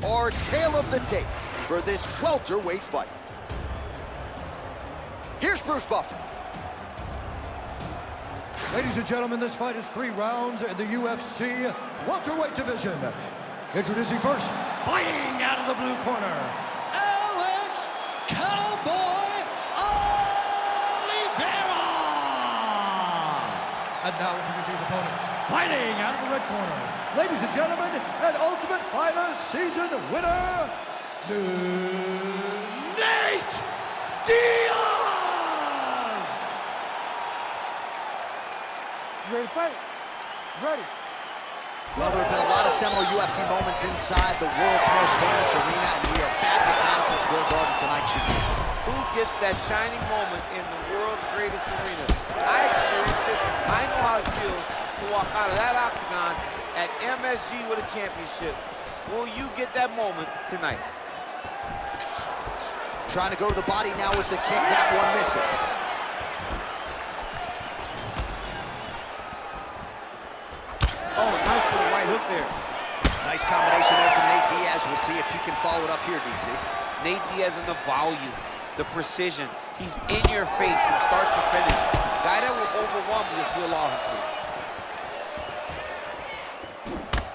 our tale of the tape for this welterweight fight. Here's Bruce Buffer. Ladies and gentlemen, this fight is 3 rounds in the UFC welterweight division. Introducing first, fighting out of the blue corner, Alex Cowboy Oliveira! And now introducing his opponent, fighting out of the red corner, ladies and gentlemen, an Ultimate Fighter season winner, Nate Diaz! You ready to fight? Ready. Well, there have been a lot of seminal UFC moments inside the world's most famous arena, and we are back at Madison Square Garden tonight, Chief. Who gets that shining moment in the world's greatest arena? I experienced it. I know how it feels to walk out of that octagon at MSG with a championship. Will you get that moment tonight? Trying to go to the body now with the kick. That one misses. Oh, nice for the right hook there. Nice combination there from Nate Diaz. We'll see if he can follow it up here, DC. Nate Diaz and the volume, the precision. He's in your face from start to finish. Guy that will overwhelm you if you allow him to.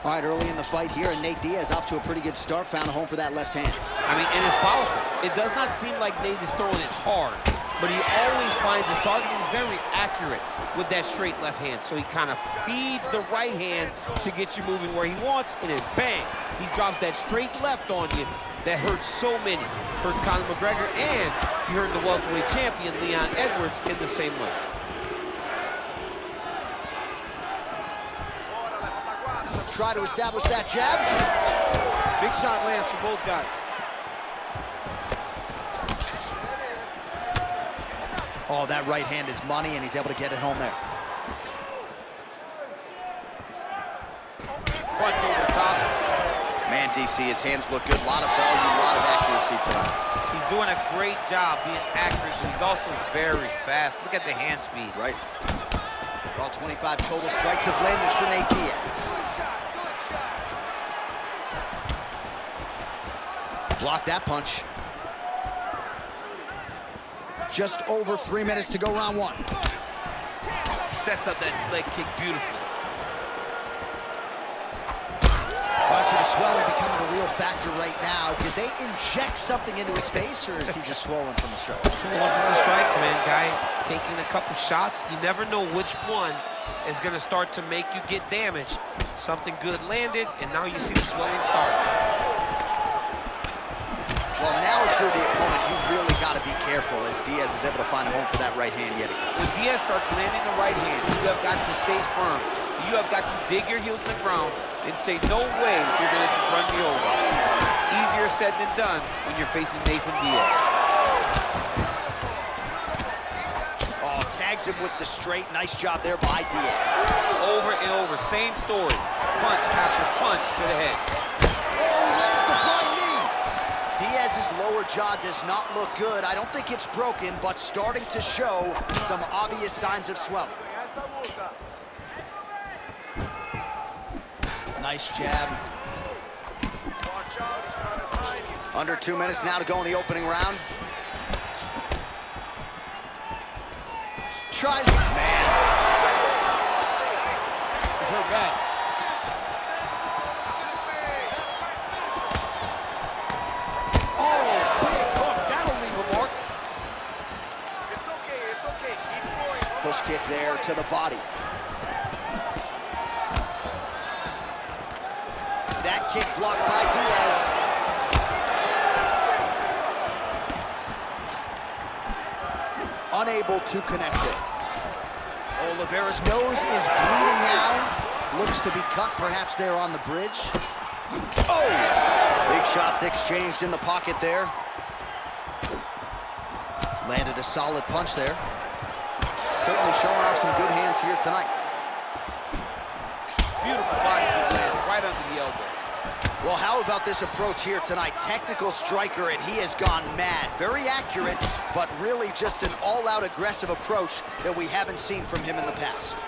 All right, early in the fight here, and Nate Diaz off to a pretty good start. Found a home for that left hand. I mean, and it's powerful. It does not seem like Nate is throwing it hard, but he always finds his target. He's very accurate with that straight left hand. So he kind of feeds the right hand to get you moving where he wants, and then bang, he drops that straight left on you that hurts so many. Hurt Conor McGregor, and he hurt the welterweight champion, Leon Edwards, in the same way. Try to establish that jab. Big shot lands for both guys. Oh, that right hand is money, and he's able to get it home there. Punch over top. Man, DC, his hands look good. A lot of volume, a lot of accuracy tonight. He's doing a great job being accurate, but he's also very fast. Look at the hand speed. Right. All 25 total strikes have landed for Nate Diaz. Block that punch. Just over 3 minutes to go, round 1. Sets up that leg kick beautifully. Watch the swelling becoming a real factor right now. Did they inject something into his face, or is he just swollen from the strikes? Swollen from the strikes, man. Guy taking a couple shots. You never know which one is going to start to make you get damaged. Something good landed, and now you see the swelling start. Well, now if you're the opponent, you really got to be careful as Diaz is able to find a home for that right hand yet again. When Diaz starts landing the right hand, you have got to stay firm. You have got to dig your heels in the ground and say, no way you're going to just run me over. Easier said than done when you're facing Nathan Diaz. Oh, tags him with the straight. Nice job there by Diaz. Over and over, same story. Punch after punch to the head. Oh, he lands the flying knee. Diaz's lower jaw does not look good. I don't think it's broken, but starting to show some obvious signs of swelling. Nice jab. Under 2 minutes now to go in the opening round. Tries, man. He's hurt bad. Push kick there to the body. That kick blocked by Diaz. Unable to connect it. Oliveira's nose is bleeding now. Looks to be cut, perhaps there on the bridge. Oh! Big shots exchanged in the pocket there. Landed a solid punch there. Certainly showing off some good hands here tonight. Beautiful body kick land right under the elbow. Well, how about this approach here tonight? Technical striker, and he has gone mad. Very accurate, but really just an all-out aggressive approach that we haven't seen from him in the past.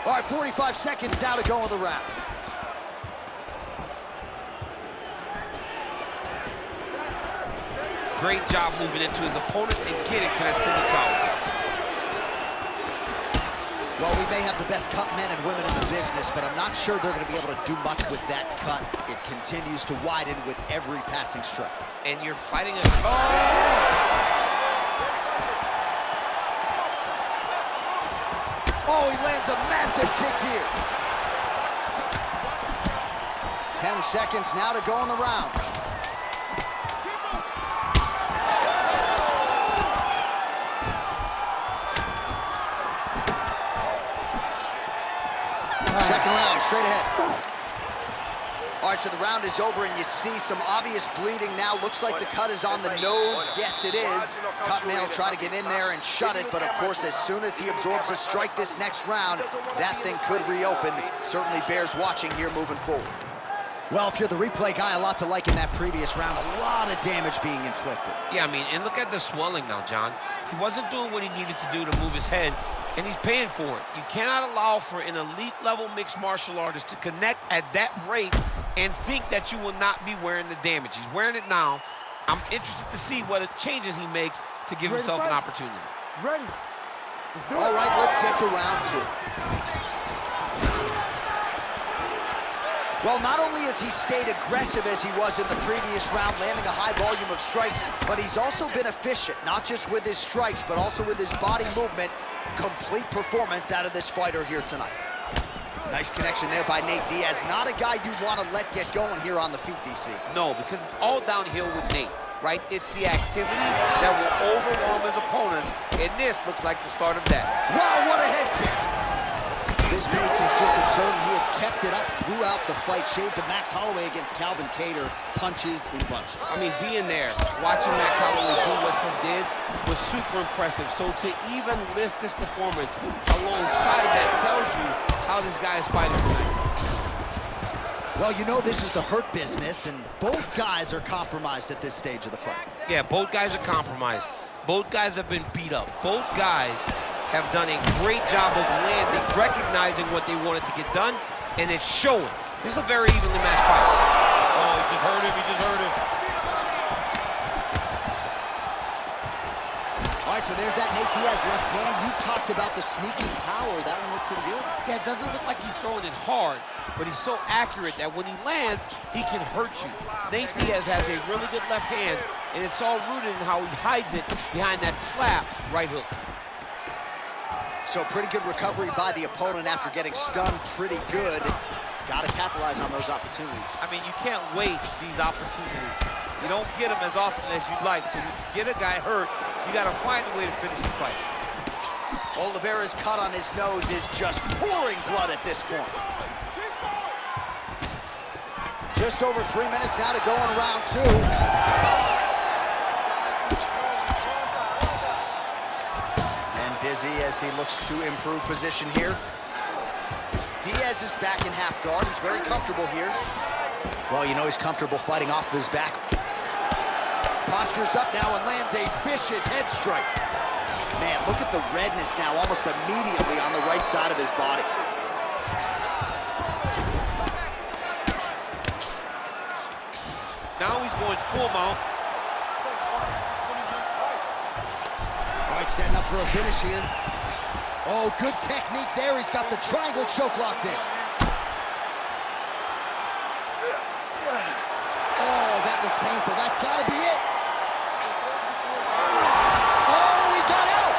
All right, 45 seconds now to go in the round. great job moving into his opponent and getting to that single counter. Well, we may have the best cut men and women in the business, but I'm not sure they're going to be able to do much with that cut. It continues to widen with every passing strike. And you're fighting a... Oh, he lands a massive kick here. 10 seconds now to go in the round. Second round, straight ahead. All right, so the round is over, and you see some obvious bleeding now. Looks like the cut is on the nose. Yes, it is. Cutman will try to get in there and shut it, but of course, as soon as he absorbs a strike this next round, that thing could reopen. Certainly bears watching here moving forward. Well, if you're the replay guy, a lot to like in that previous round. A lot of damage being inflicted. Yeah, I mean, and look at the swelling now, John. He wasn't doing what he needed to do to move his head, and he's paying for it. You cannot allow for an elite-level mixed martial artist to connect at that rate and think that you will not be wearing the damage. He's wearing it now. I'm interested to see what changes he makes to give himself an opportunity. Ready. All right, let's get to round two. Well, not only has he stayed aggressive as he was in the previous round, landing a high volume of strikes, but he's also been efficient, not just with his strikes, but also with his body movement. Complete performance out of this fighter here tonight. Nice connection there by Nate Diaz. Not a guy you want to let get going here on the feet, DC. No, because it's all downhill with Nate, right? It's the activity that will overwhelm his opponents, and this looks like the start of that. Wow, what a head kick. This pace is just absurd, and he has kept it up throughout the fight. Shades of Max Holloway against Calvin Kattar, punches in bunches. I mean, being there, watching Max Holloway do what he did was super impressive. So to even list this performance alongside that tells you how this guy is fighting tonight. Well, you know this is the hurt business, and both guys are compromised at this stage of the fight. Yeah, both guys are compromised. Both guys have been beat up. Both guys have done a great job of landing, recognizing what they wanted to get done, and it's showing. This is a very evenly matched fight. Oh, he just hurt him, he just hurt him. All right, so there's that Nate Diaz left hand. You've talked about the sneaking power. That one looked pretty good. Yeah, it doesn't look like he's throwing it hard, but he's so accurate that when he lands, he can hurt you. Nate Diaz has a really good left hand, and it's all rooted in how he hides it behind that slap right hook. So pretty good recovery by the opponent after getting stunned pretty good. Got to capitalize on those opportunities. I mean, you can't waste these opportunities. You don't get them as often as you'd like. So when you get a guy hurt, you got to find a way to finish the fight. Oliveira's cut on his nose is just pouring blood at this point. Just over 3 minutes now to go in round two. Busy as he looks to improve position here. Diaz is back in half guard. He's very comfortable here. Well, you know he's comfortable fighting off his back. Postures up now and lands a vicious head strike. Man, look at the redness now almost immediately on the right side of his body. Now he's going full mount. Setting up for a finish here. Oh, good technique there. He's got the triangle choke locked in. Oh, that looks painful. That's got to be it. Oh, he got out.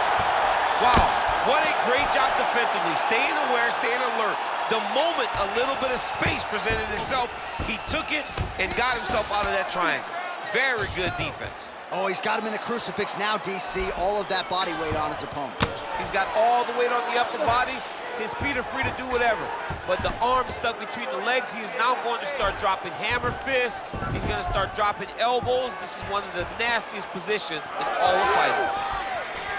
Wow, what a great job defensively. Staying aware, staying alert. The moment a little bit of space presented itself, he took it and got himself out of that triangle. Very good defense. Oh, he's got him in a crucifix now, DC. All of that body weight on his opponent. He's got all the weight on the upper body. His feet are free to do whatever. But the arm stuck between the legs. He is now going to start dropping hammer fists. He's going to start dropping elbows. This is one of the nastiest positions in all of fighting.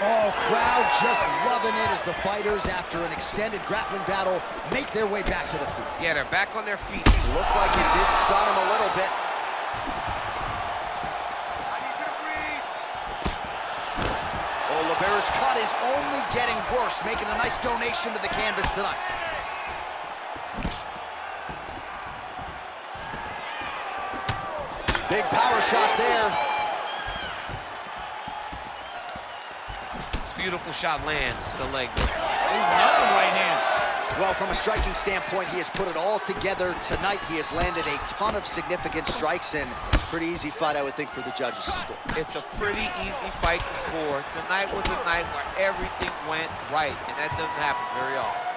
Oh, crowd just loving it as the fighters, after an extended grappling battle, make their way back to the feet. Yeah, they're back on their feet. Looked like it did stun him a little bit. Oliveira's cut is only getting worse, making a nice donation to the canvas tonight. Big power shot there. beautiful shot lands to the leg. Another right hand. Well, from a striking standpoint, he has put it all together tonight. He has landed a ton of significant strikes, and pretty easy fight, I would think, for the judges to score. It's a pretty easy fight to score. Tonight was a night where everything went right, and that doesn't happen very often.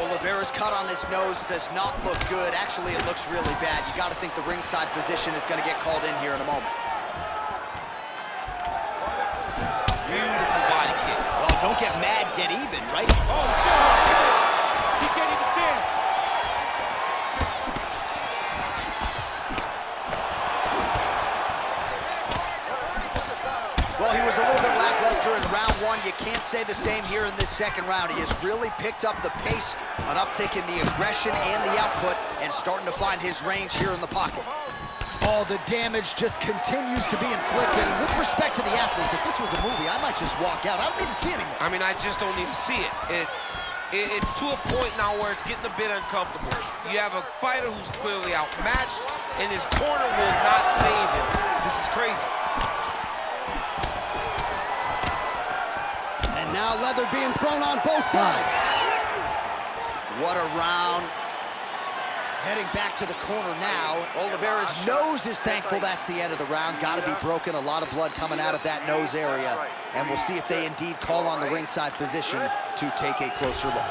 Oliveira's cut on his nose does not look good. Actually, it looks really bad. You got to think the ringside physician is going to get called in here in a moment. Beautiful body kick. Well, don't get mad, get even, right? Oh, he can't even stand. Well, he was a little bit lackluster in round one. You can't say the same here in this second round. He has really picked up the pace, an uptick in the aggression and the output, and starting to find his range here in the pocket. Oh, the damage just continues to be inflicted. And with respect to the athletes, if this was a movie, I might just walk out. I don't need to see anymore. I mean, I just don't even see it. It's to a point now where it's getting a bit uncomfortable. You have a fighter who's clearly outmatched, and his corner will not save him. This is crazy. And now leather being thrown on both sides. What a round. Heading back to the corner now. Oliveira's nose is thankful that's the end of the round. Got to be broken. A lot of blood coming out of that nose area. And we'll see if they indeed call on the ringside physician to take a closer look.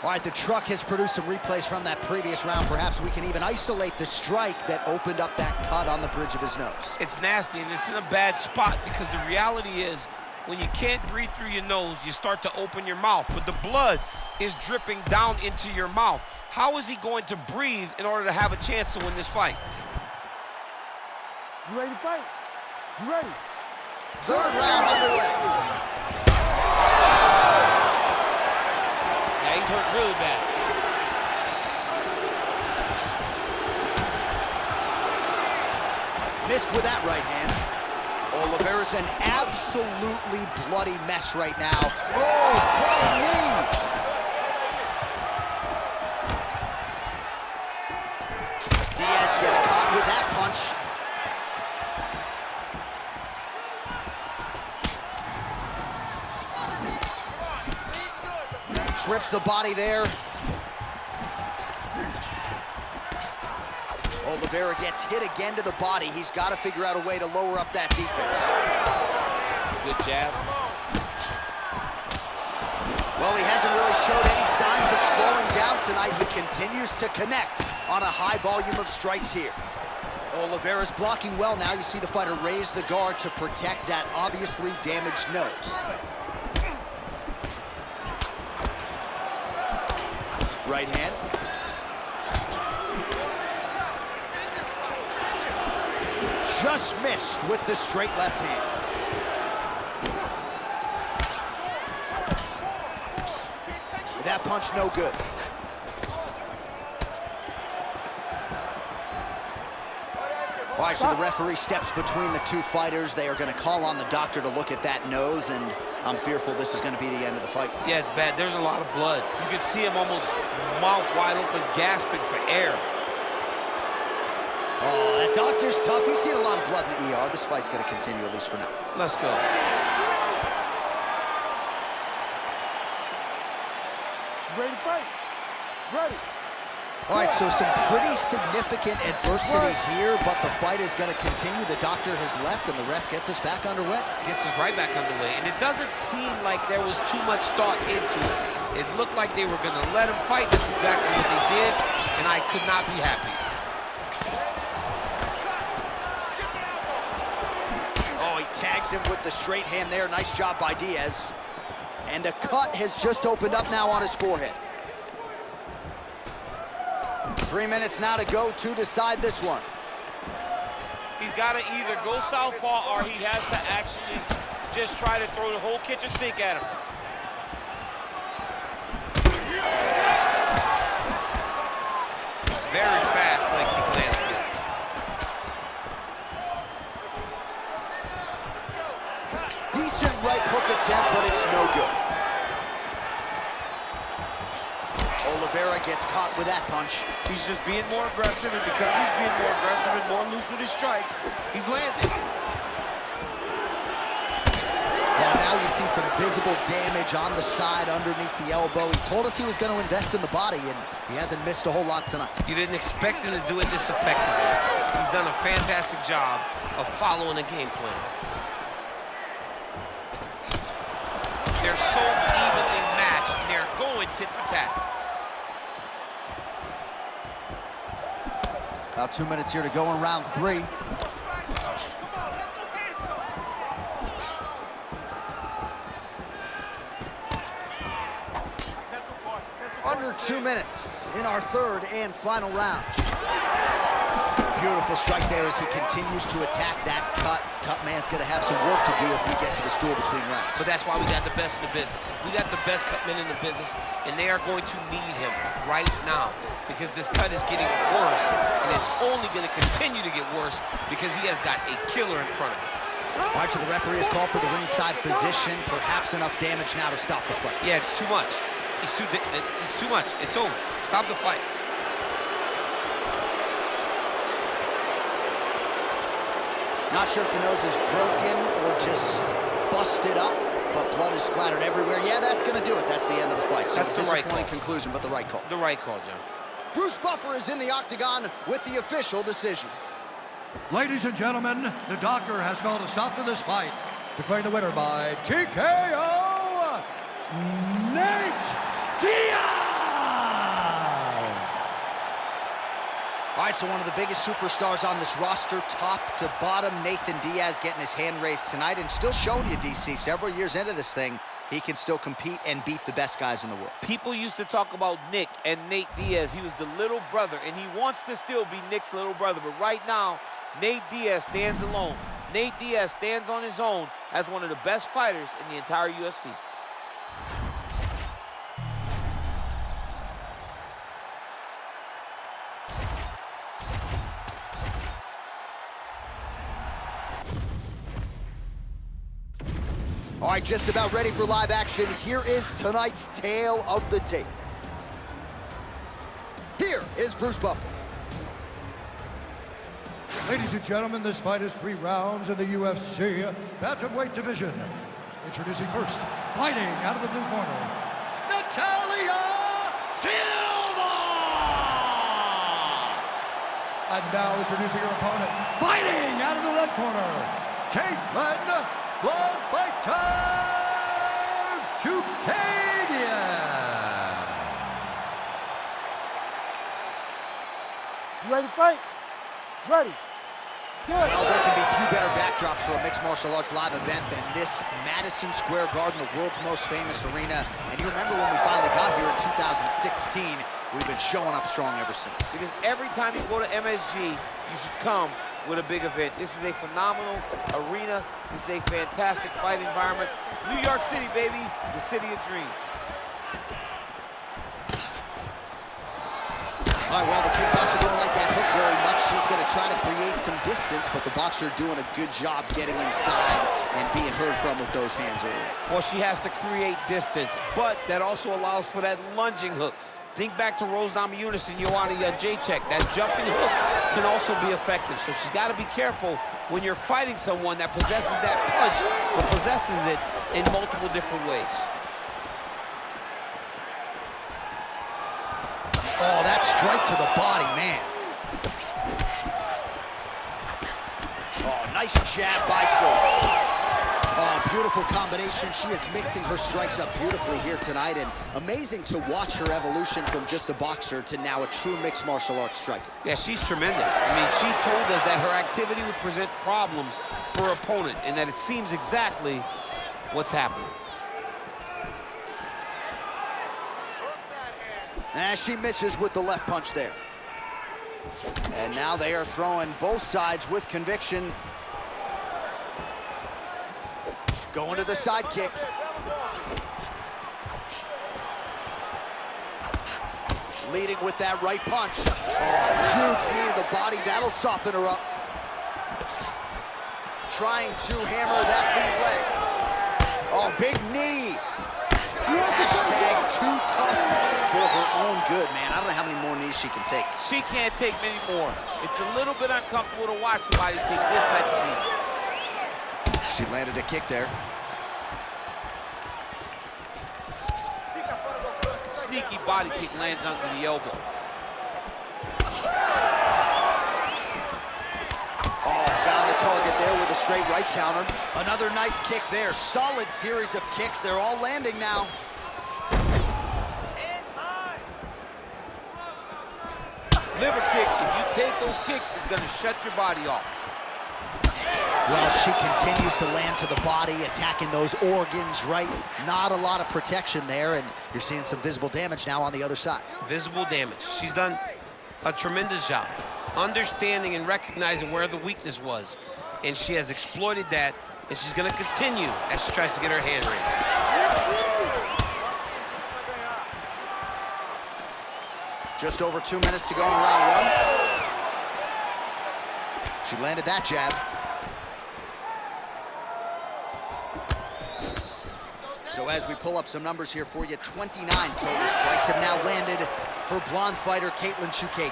All right, the truck has produced some replays from that previous round. Perhaps we can even isolate the strike that opened up that cut on the bridge of his nose. It's nasty, and it's in a bad spot because the reality is when you can't breathe through your nose, you start to open your mouth, but the blood is dripping down into your mouth. How is he going to breathe in order to have a chance to win this fight? You ready to fight? You ready? Third round underway. Yeah, he's hurt really bad. Missed with that right hand. Oliveira's an absolutely bloody mess right now. Oh, flying knee! Diaz gets caught with that punch. Trips the body there. Oliveira gets hit again to the body. He's got to figure out a way to lower up that defense. Good jab. Well, he hasn't really showed any signs of slowing down tonight. He continues to connect on a high volume of strikes here. Oliveira's blocking well now. You see the fighter raise the guard to protect that obviously damaged nose. Right hand. Just missed with the straight left hand. That punch no good. All right, so the referee steps between the two fighters. They are going to call on the doctor to look at that nose, and I'm fearful this is going to be the end of the fight. Yeah, it's bad. There's a lot of blood. You could see him almost mouth wide open, gasping for air. Oh, that doctor's tough. He's seen a lot of blood in the ER. This fight's going to continue, at least for now. Let's go. Ready to fight? Ready. All right, so some pretty significant adversity here, but the fight is going to continue. The doctor has left, and the ref gets us back underway. Gets us right back underway. And it doesn't seem like there was too much thought into it. It looked like they were going to let him fight. That's exactly what they did, and I could not be happy. Oh, he tags him with the straight hand there. Nice job by Diaz. And a cut has just opened up now on his forehead. 3 minutes now to go to decide this one. He's got to either go southpaw or he has to actually just try to throw the whole kitchen sink at him. Very fast leg kick lands. Decent right hook attempt, but it's no good. Oliveira gets caught with that punch. He's just being more aggressive, and because he's being more aggressive and more loose with his strikes, he's landing. Well, now you see some visible damage on the side underneath the elbow. He told us he was going to invest in the body, and he hasn't missed a whole lot tonight. You didn't expect him to do it this effectively. He's done a fantastic job of following a game plan. They're so evenly matched, they're going tit for tat. About 2 minutes here to go in round 3. Under 2 minutes in our third and final round. Beautiful strike there as he continues to attack that cut. Cut man's gonna have some work to do if he gets to the stool between rounds. But that's why we got the best in the business. We got the best cut men in the business, and they are going to need him right now because this cut is getting worse, and it's only gonna continue to get worse because he has got a killer in front of him. All right, so the referee has called for the ringside physician. Perhaps enough damage now to stop the fight. Yeah, it's too much. It's too much. It's over. Stop the fight. Not sure if the nose is broken or just busted up, but blood is splattered everywhere. Yeah, that's going to do it. That's the end of the fight. So That's the right call. Conclusion, but the right call. The right call, John. Bruce Buffer is in the octagon with the official decision. Ladies and gentlemen, the doctor has called a stop to this fight, declaring the winner by TKO, Nate Diaz! All right, so one of the biggest superstars on this roster, top to bottom, Nathan Diaz getting his hand raised tonight and still showing you, DC, several years into this thing, he can still compete and beat the best guys in the world. People used to talk about Nick and Nate Diaz. He was the little brother, and he wants to still be Nick's little brother. But right now, Nate Diaz stands alone. Nate Diaz stands on his own as one of the best fighters in the entire UFC. All right, just about ready for live action. Here is tonight's tale of the tape. Here is Bruce Buffer. Ladies and gentlemen, this fight is 3 rounds in the UFC bantamweight division. Introducing first, fighting out of the blue corner, Natalia DaSilva! And now introducing her opponent, fighting out of the red corner, Katlyn Blood Fighter Chukadian! You ready to fight? Ready. Good. Well, there can be few better backdrops for a mixed martial arts live event than this Madison Square Garden, the world's most famous arena. And you remember when we finally got here in 2016, we've been showing up strong ever since. Because every time you go to MSG, you should come with a big event. This is a phenomenal arena. This is a fantastic fight environment. New York City, baby, the city of dreams. All right, well, the kickboxer didn't like that hook very much. She's going to try to create some distance, but the boxer doing a good job getting inside and being heard from with those hands early. Well, she has to create distance, but that also allows for that lunging hook. Think back to Rose Namajunas and Joanna Jędrzejczyk. That jumping hook can also be effective, so she's got to be careful when you're fighting someone that possesses that punch, but possesses it in multiple different ways. Oh, that strike to the body, man. Oh, nice jab by Silva. Oh, beautiful combination. She is mixing her strikes up beautifully here tonight, and amazing to watch her evolution from just a boxer to now a true mixed martial arts striker. Yeah, she's tremendous. I mean, she told us that her activity would present problems for her opponent, and that it seems exactly what's happening. And she misses with the left punch there. And now they are throwing both sides with conviction. Going to the side kick. Leading with that right punch. Oh, huge knee to the body. That'll soften her up. Trying to hammer that lead leg. Oh, big knee. Hashtag too tough for her own good, man. I don't know how many more knees she can take. She can't take many more. It's a little bit uncomfortable to watch somebody take this type of knee. She landed a kick there. sneaky body kick lands under the elbow. Oh, found the target there with a straight right counter. Another nice kick there. Solid series of kicks. They're all landing now. Liver kick, if you take those kicks, it's gonna shut your body off. Well, she continues to land to the body, attacking those organs, right? Not a lot of protection there, and you're seeing some visible damage now on the other side. Visible damage. She's done a tremendous job understanding and recognizing where the weakness was, and she has exploited that, and she's gonna continue as she tries to get her hand raised. Just over 2 minutes to go in round one. She landed that jab. So as we pull up some numbers here for you, 29 total strikes have now landed for blonde fighter Katlyn Chukagi.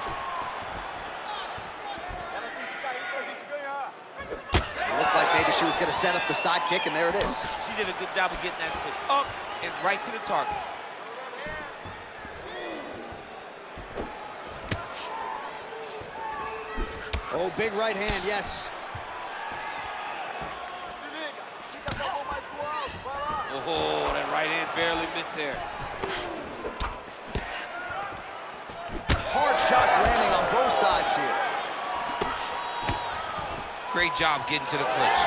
It looked like maybe she was going to set up the side kick, and there it is. She did a good job of getting that foot up and right to the target. Oh, big right hand, yes. Oh, that right hand barely missed there. Hard shots landing on both sides here. Great job getting to the clinch.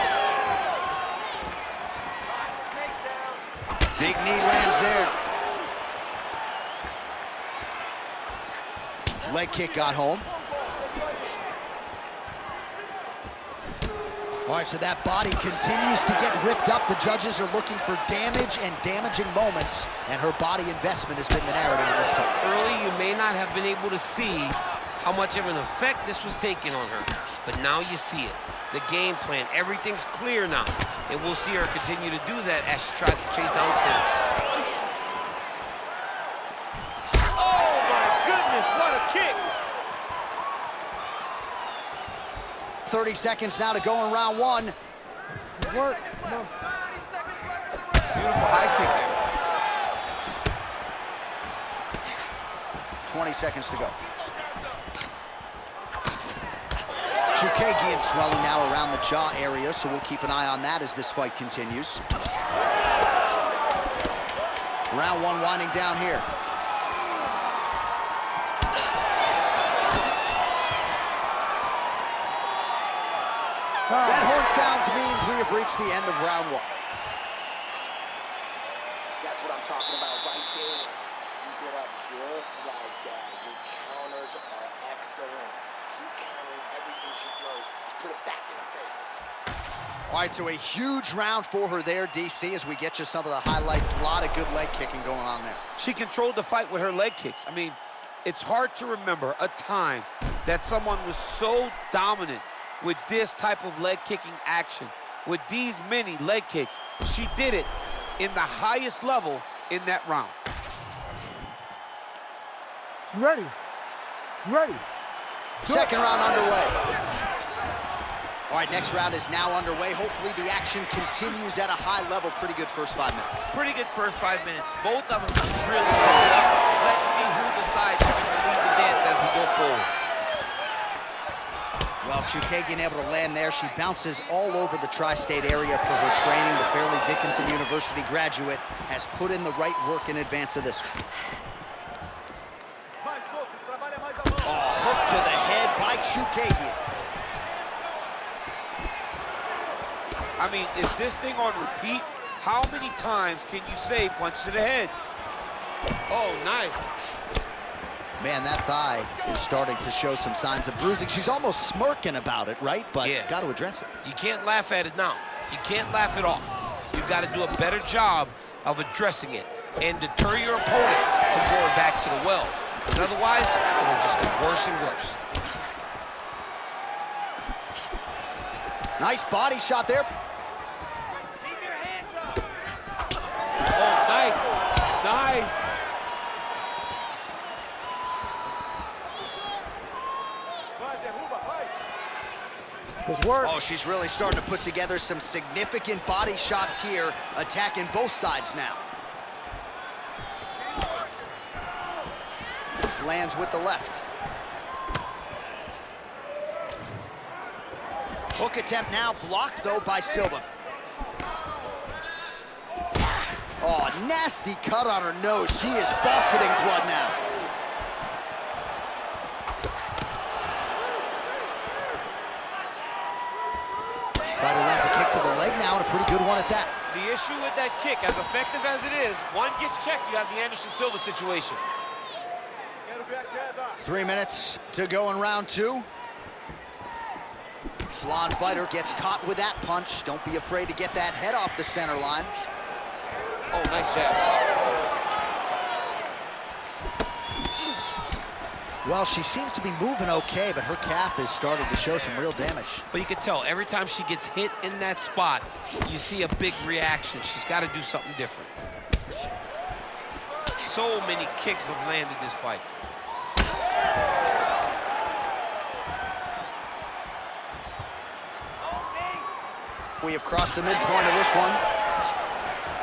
Big knee lands there. Leg kick got home. All right, so that body continues to get ripped up. The judges are looking for damage and damaging moments, and her body investment has been the narrative in this fight. Early, you may not have been able to see how much of an effect this was taking on her, but now you see it. The game plan, everything's clear now, and we'll see her continue to do that as she tries to chase down the finish. Oh, my goodness, what a kick! 30 seconds now to go in round one. Work. Beautiful high kick there. 20 seconds to go. Chukagi and swelling now around the jaw area, so we'll keep an eye on that as this fight continues. Round one winding down here. That horn sounds means we have reached the end of round one. That's what I'm talking about right there. Keep it up just like that. Your counters are excellent. Keep countering everything she throws. Just put it back in her face. All right, so a huge round for her there, DC, as we get you some of the highlights. A lot of good leg kicking going on there. She controlled the fight with her leg kicks. I mean, it's hard to remember a time that someone was so dominant with this type of leg kicking action, with these many leg kicks. She did it in the highest level in that round. You ready? You ready? Second round underway. All right, next round is now underway. Hopefully the action continues at a high level. Pretty good first 5 minutes. Pretty good first 5 minutes. Both of them just really good. Let's see who decides who's going to lead the dance as we go forward. Well, Chukagi able to land there. She bounces all over the tri-state area for her training. The Fairleigh Dickinson University graduate has put in the right work in advance of this one. Oh, hook to the head by Chukagi. I mean, is this thing on repeat? How many times can you say punch to the head? Oh, nice. Man, that thigh is starting to show some signs of bruising. She's almost smirking about it, right? But yeah, got to address it. You can't laugh at it now. You can't laugh it off. You've got to do a better job of addressing it and deter your opponent from going back to the well. Because otherwise, it'll just get worse and worse. Nice body shot there. Oh, nice. Nice. Good work. Oh, she's really starting to put together some significant body shots here, attacking both sides now. lands with the left. Hook attempt now blocked, though, by Silva. Oh, nasty cut on her nose. She is fauceting blood now. Fighter lands a kick to the leg now, and a pretty good one at that. The issue with that kick, as effective as it is, one gets checked, you have the Anderson Silva situation. 3 minutes to go in round 2. Blonde fighter gets caught with that punch. Don't be afraid to get that head off the center line. Oh, nice jab. Well, she seems to be moving okay, but her calf is starting to show some real damage. But you can tell every time she gets hit in that spot, you see a big reaction. She's got to do something different. So many kicks have landed this fight. We have crossed the midpoint of this one.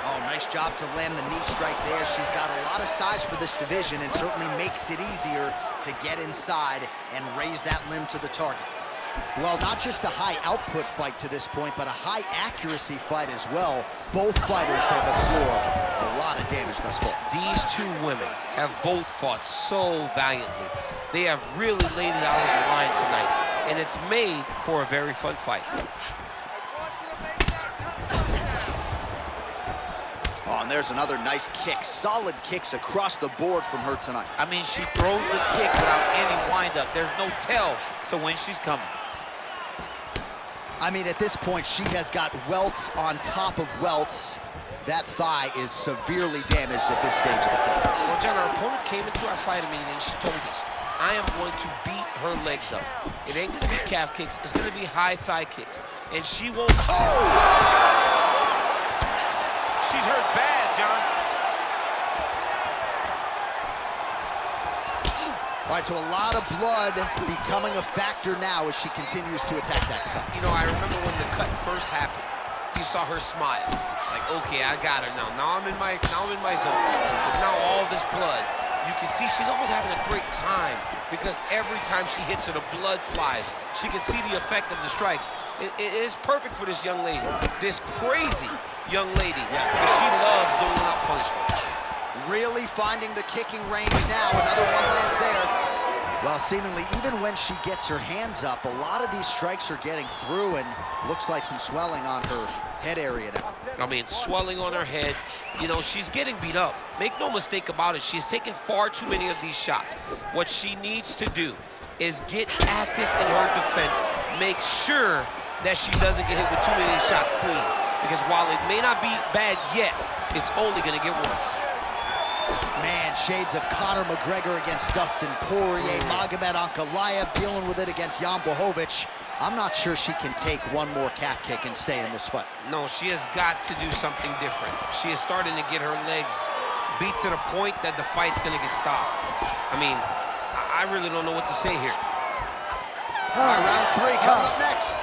Oh, nice job to land the knee strike there. She's got a lot of size for this division and certainly makes it easier to get inside and raise that limb to the target. Well, not just a high output fight to this point, but a high accuracy fight as well. Both fighters have absorbed a lot of damage thus far. These two women have both fought so valiantly. They have really laid it out on the line tonight, and it's made for a very fun fight. Oh, and there's another nice kick. Solid kicks across the board from her tonight. I mean, she throws the kick without any windup. There's no tell to when she's coming. I mean, at this point, she has got welts on top of welts. That thigh is severely damaged at this stage of the fight. Well, John, our opponent came into our fighting meeting and she told us, I am going to beat her legs up. It ain't gonna be calf kicks, it's gonna be high thigh kicks. And she won't. Oh! She's hurt bad, John. All right, so a lot of blood becoming a factor now as she continues to attack that cut. You know, I remember when the cut first happened, you saw her smile. Like, okay, I got her now. Now I'm in my zone. But now all this blood, you can see she's almost having a great time because every time she hits her, the blood flies. She can see the effect of the strikes. It is perfect for this young lady, this crazy young lady. Because she loves doling out punishment. Really finding the kicking range now. Another one lands there. Well, seemingly, even when she gets her hands up, a lot of these strikes are getting through and looks like some swelling on her head area now. I mean, swelling on her head. You know, she's getting beat up. Make no mistake about it. She's taken far too many of these shots. What she needs to do is get active in her defense. Make sure that she doesn't get hit with too many shots clean. Because while it may not be bad yet, it's only going to get worse. Man, shades of Conor McGregor against Dustin Poirier, Magomed Ankalaev dealing with it against Jan Blachowicz. I'm not sure she can take one more calf kick and stay in this fight. No, she has got to do something different. She is starting to get her legs beat to the point that the fight's going to get stopped. I mean, I really don't know what to say here. All right, round 3 coming up next.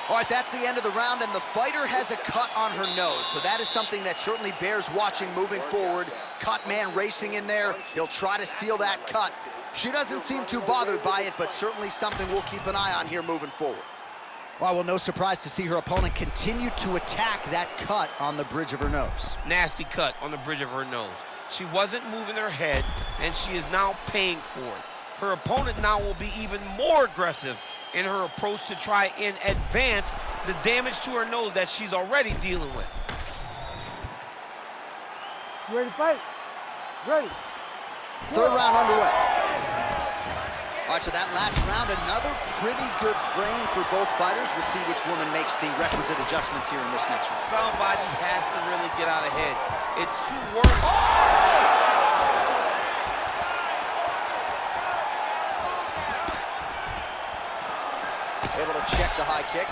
All right, that's the end of the round, and the fighter has a cut on her nose, so that is something that certainly bears watching moving forward. Cut man racing in there. He'll try to seal that cut. She doesn't seem too bothered by it, but certainly something we'll keep an eye on here moving forward. Well, no surprise to see her opponent continue to attack that cut on the bridge of her nose. Nasty cut on the bridge of her nose. She wasn't moving her head, and she is now paying for it. Her opponent now will be even more aggressive in her approach to try and advance the damage to her nose that she's already dealing with. You ready to fight? Ready. Third round underway. All right, so that last round, another pretty good frame for both fighters. We'll see which woman makes the requisite adjustments here in this next round. Somebody has to really get out ahead. It's too worth. Oh! Able to check the high kick.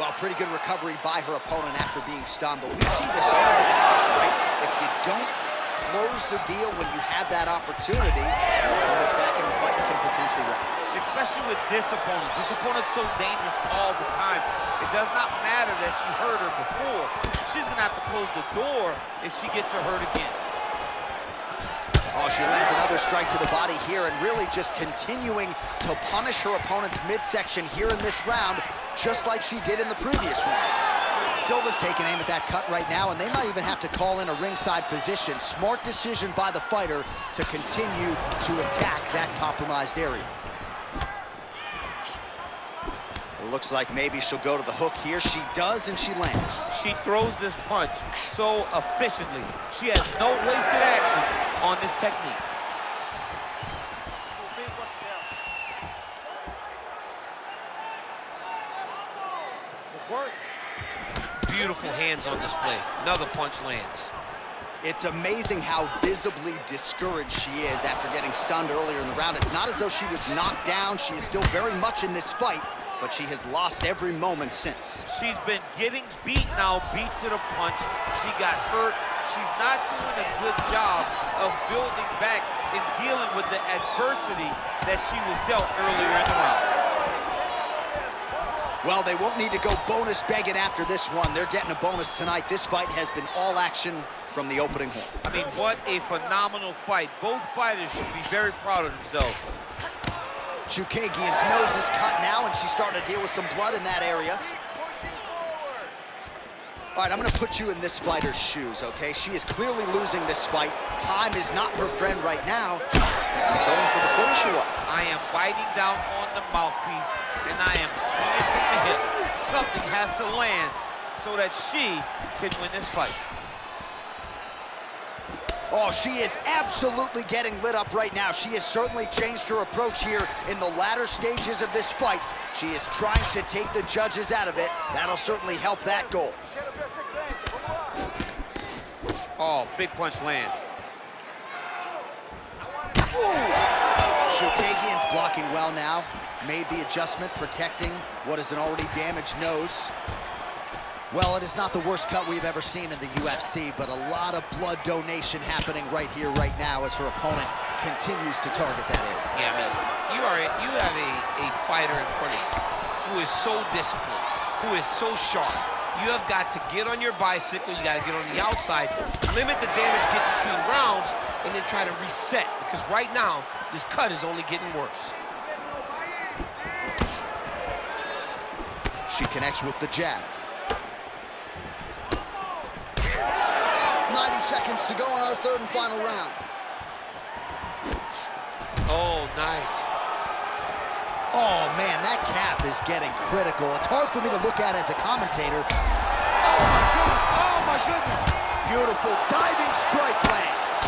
Well, pretty good recovery by her opponent after being stunned, but we see this all the time, right? If you don't close the deal when you have that opportunity, your opponent's back in the fight and can potentially win. Especially with this opponent. This opponent's so dangerous all the time. It does not matter that she hurt her before. She's gonna have to close the door if she gets her hurt again. Oh, she lands another strike to the body here and really just continuing to punish her opponent's midsection here in this round, just like she did in the previous one. Silva's taking aim at that cut right now, and they might even have to call in a ringside physician. Smart decision by the fighter to continue to attack that compromised area. It looks like maybe she'll go to the hook here. She does, and she lands. She throws this punch so efficiently. She has no wasted action on this technique. Beautiful hands on display. Another punch lands. It's amazing how visibly discouraged she is after getting stunned earlier in the round. It's not as though she was knocked down. She is still very much in this fight, but she has lost every moment since. She's been getting beat now, beat to the punch. She got hurt. She's not doing a good job of building back and dealing with the adversity that she was dealt earlier in the round. Well, they won't need to go bonus begging after this one. They're getting a bonus tonight. This fight has been all action from the opening horn. I mean, what a phenomenal fight. Both fighters should be very proud of themselves. Chookagian's nose is cut now, and she's starting to deal with some blood in that area. All right, I'm gonna put you in this fighter's shoes, okay? She is clearly losing this fight. Time is not her friend right now. Going for the finish or what? I am biting down on the mouthpiece, and I am swinging from the hip. Something has to land so that she can win this fight. Oh, she is absolutely getting lit up right now. She has certainly changed her approach here in the latter stages of this fight. She is trying to take the judges out of it. That'll certainly help that goal. Oh, big punch lands. Chookagian's blocking well now. Made the adjustment, protecting what is an already damaged nose. Well, it is not the worst cut we've ever seen in the UFC, but a lot of blood donation happening right here, right now, as her opponent continues to target that area. Yeah, I mean, you have a fighter in front of you who is so disciplined, who is so sharp. You have got to get on your bicycle, you got to get on the outside, limit the damage, get between rounds, and then try to reset, because right now, this cut is only getting worse. She connects with the jab. 90 seconds to go in our third and final round. Oh, nice. Oh, man, that calf is getting critical. It's hard for me to look at as a commentator. Oh, my goodness. Beautiful diving strike lands.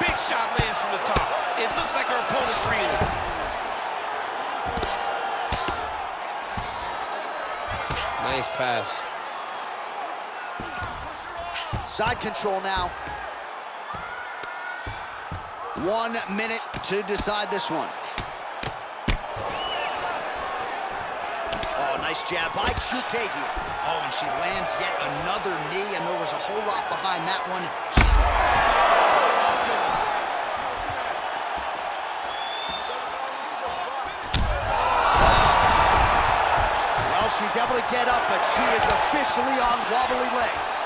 Big shot lands from the top. It looks like her opponent's reeling. Nice pass. Side control now. 1 minute to decide this one. Oh, nice jab by Chookagian. Oh, and she lands yet another knee, and there was a whole lot behind that one. Well, she's able to get up, but she is officially on wobbly legs.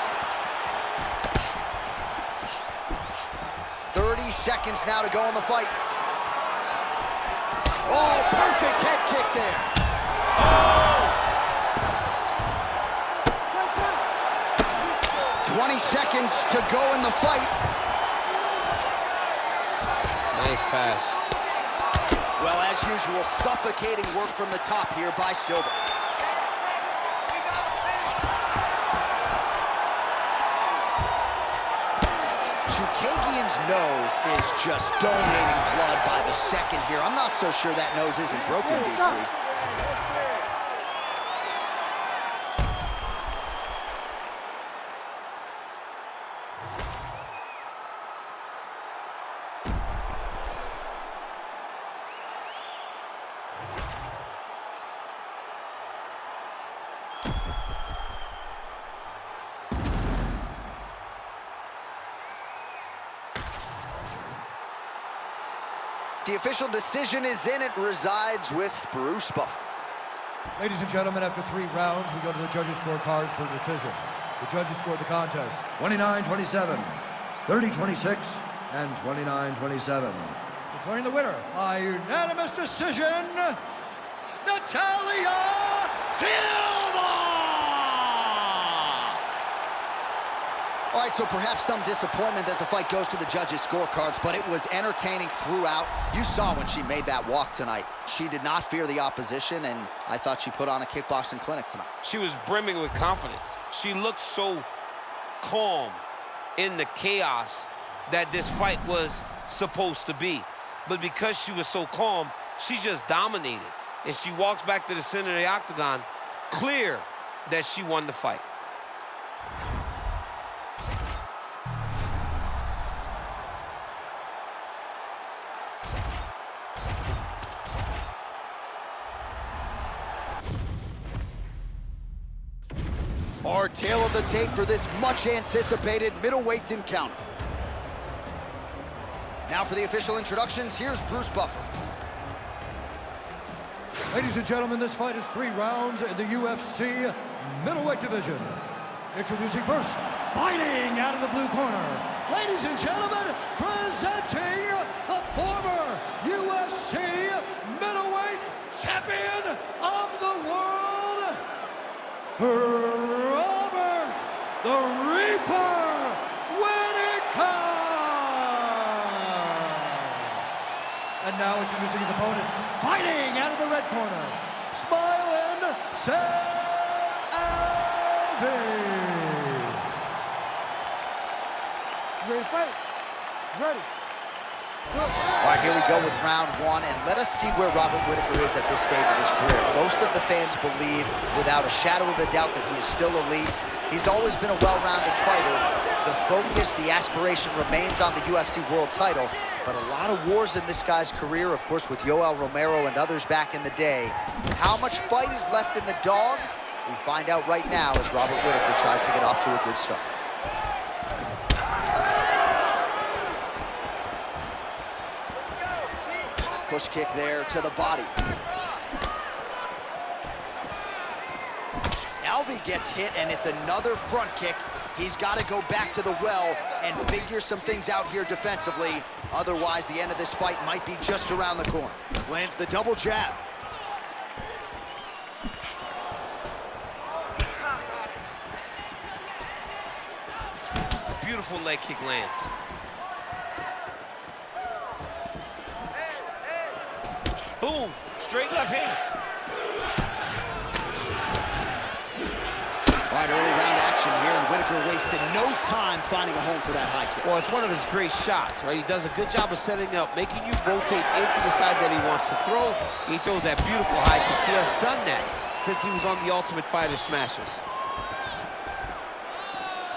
30 seconds now to go in the fight. Oh, perfect head kick there. Oh! 20 seconds to go in the fight. Nice pass. Well, as usual, suffocating work from the top here by Silva. Chookagian's nose is just donating blood by the second here. I'm not so sure that nose isn't broken, DC. The official decision is in. It resides with Bruce Buffer. Ladies and gentlemen, after 3 rounds, we go to the judges' scorecards for decision. The judges scored the contest 29-27, 30-26, and 29-27. Declaring the winner by unanimous decision, Natalia DaSilva! All right, so perhaps some disappointment that the fight goes to the judges' scorecards, but it was entertaining throughout. You saw when she made that walk tonight. She did not fear the opposition, and I thought she put on a kickboxing clinic tonight. She was brimming with confidence. She looked so calm in the chaos that this fight was supposed to be. But because she was so calm, she just dominated. And she walks back to the center of the octagon, clear that she won the fight. Our tale of the tape for this much-anticipated middleweight encounter. Now for the official introductions, here's Bruce Buffer. Ladies and gentlemen, this fight is 3 rounds in the UFC middleweight division. Introducing first, fighting out of the blue corner. Ladies and gentlemen, presenting the former UFC middleweight champion of the world, Robert the Reaper Whittaker! And now introducing his opponent, fighting out of the red corner, smiling Alvey. Ready to fight? Ready. All right, here we go with round 1, and let us see where Robert Whittaker is at this stage of his career. Most of the fans believe, without a shadow of a doubt, that he is still elite. He's always been a well-rounded fighter. The focus, the aspiration remains on the UFC world title, but a lot of wars in this guy's career, of course, with Yoel Romero and others back in the day. How much fight is left in the dog? We find out right now as Robert Whittaker tries to get off to a good start. Push kick there to the body. Alvey gets hit, and it's another front kick. He's got to go back to the well and figure some things out here defensively. Otherwise, the end of this fight might be just around the corner. Lands the double jab. Beautiful leg kick lands. Boom, straight left hand. All right, early round action here, and Whittaker wasted no time finding a home for that high kick. Well, it's one of his great shots, right? He does a good job of setting up, making you rotate into the side that he wants to throw. He throws that beautiful high kick. He has done that since he was on the Ultimate Fighter Smashes.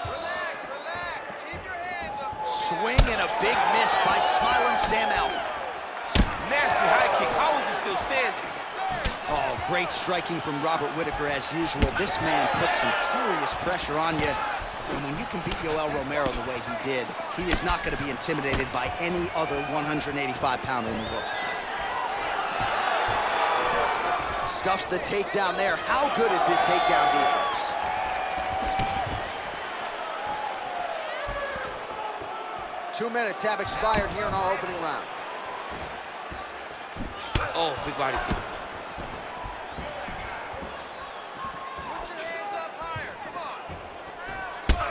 Relax, relax. Keep your hands up. Swing and a big miss by smiling Sam Alvey. Nasty high kick. How is he still standing? Oh, great striking from Robert Whittaker as usual. This man puts some serious pressure on you. And when you can beat Yoel Romero the way he did, he is not going to be intimidated by any other 185-pounder in the world. Stuffs the takedown there. How good is his takedown defense? Two minutes have expired here in our opening round. Oh, big body kick. Put your hands up higher. Come on.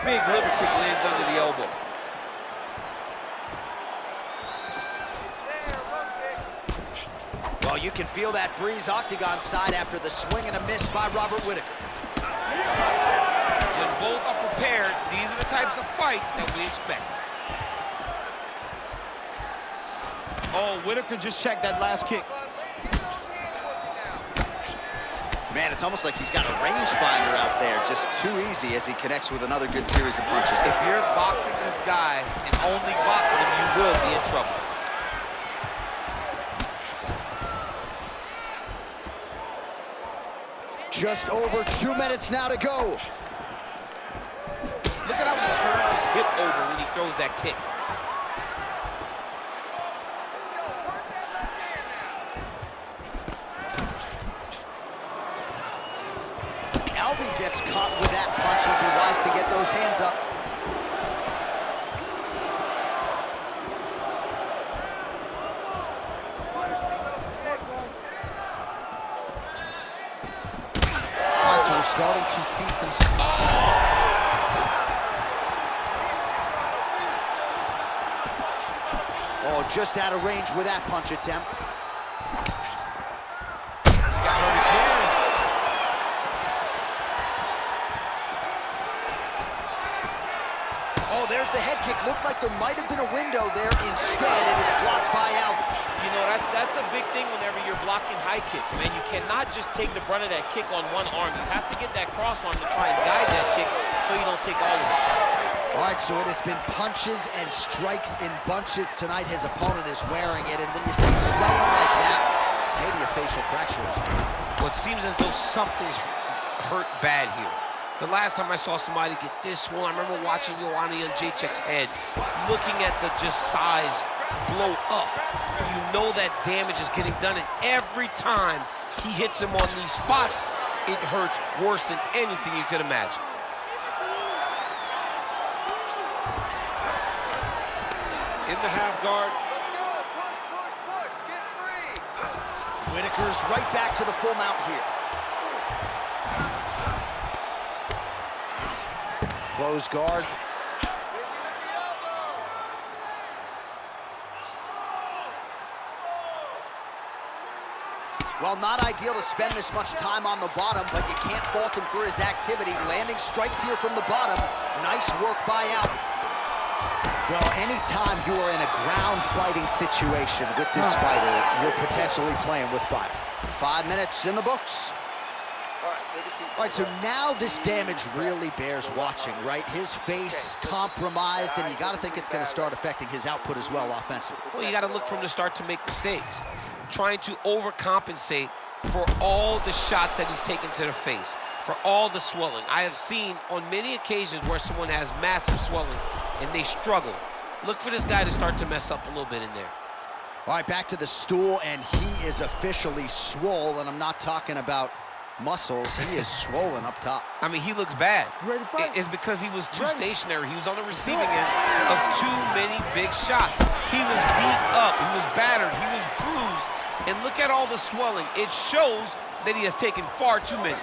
Big liver kick lands under the elbow. Well, you can feel that breeze octagon side after the swing and a miss by Robert Whittaker. When both are prepared, these are the types of fights that we expect. Oh, Whittaker just checked that last kick. Man, it's almost like he's got a rangefinder out there. Just too easy as he connects with another good series of punches. If you're boxing this guy and only boxing him, you will be in trouble. Just over 2 minutes now to go. Look at how he turns his hip over when he throws that kick. Alvey gets caught with that punch. He'd be wise to get those hands up. so we're starting to see some... Oh, just out of range with that punch attempt. He got hurt again. Oh, there's the head kick. Looked like there might have been a window there. Instead, it is blocked by Alvey. You know, that's a big thing whenever you're blocking high kicks, man. You cannot just take the brunt of that kick on one arm. You have to get that cross arm to try and guide that kick so you don't take all of it. All right, so it has been punches and strikes in bunches tonight. His opponent is wearing it, and when you see swelling like that, maybe a facial fracture or something. Well, it seems as though something's hurt bad here. The last time I saw somebody get this swollen, I remember watching Joanna Jędrzejczyk's head, looking at the just size blow up. You know that damage is getting done, and every time he hits him on these spots, it hurts worse than anything you could imagine. In the half guard. Let's go. Push, push, push. Get free. Whittaker's right back to the full mount here. Close guard. Well, not ideal to spend this much time on the bottom, but you can't fault him for his activity. Landing strikes here from the bottom. Nice work by Alvey. Well, anytime you are in a ground fighting situation with this fighter, you're potentially playing with fire. 5 minutes in the books. All right, take a seat. All right, so now this damage really bears watching, right? His face compromised, and you got to think it's going to start affecting his output as well offensively. Well, you got to look from the start to make mistakes. Trying to overcompensate for all the shots that he's taken to the face, for all the swelling. I have seen on many occasions where someone has massive swelling and they struggle. Look for this guy to start to mess up a little bit in there. All right, back to the stool, and he is officially swole, and I'm not talking about muscles. He is swollen up top. I mean, he looks bad. Ready to fight? It's because he was too stationary. He was on the receiving end of too many big shots. He was beat up, he was battered, he was bruised, and look at all the swelling. It shows that he has taken far too many.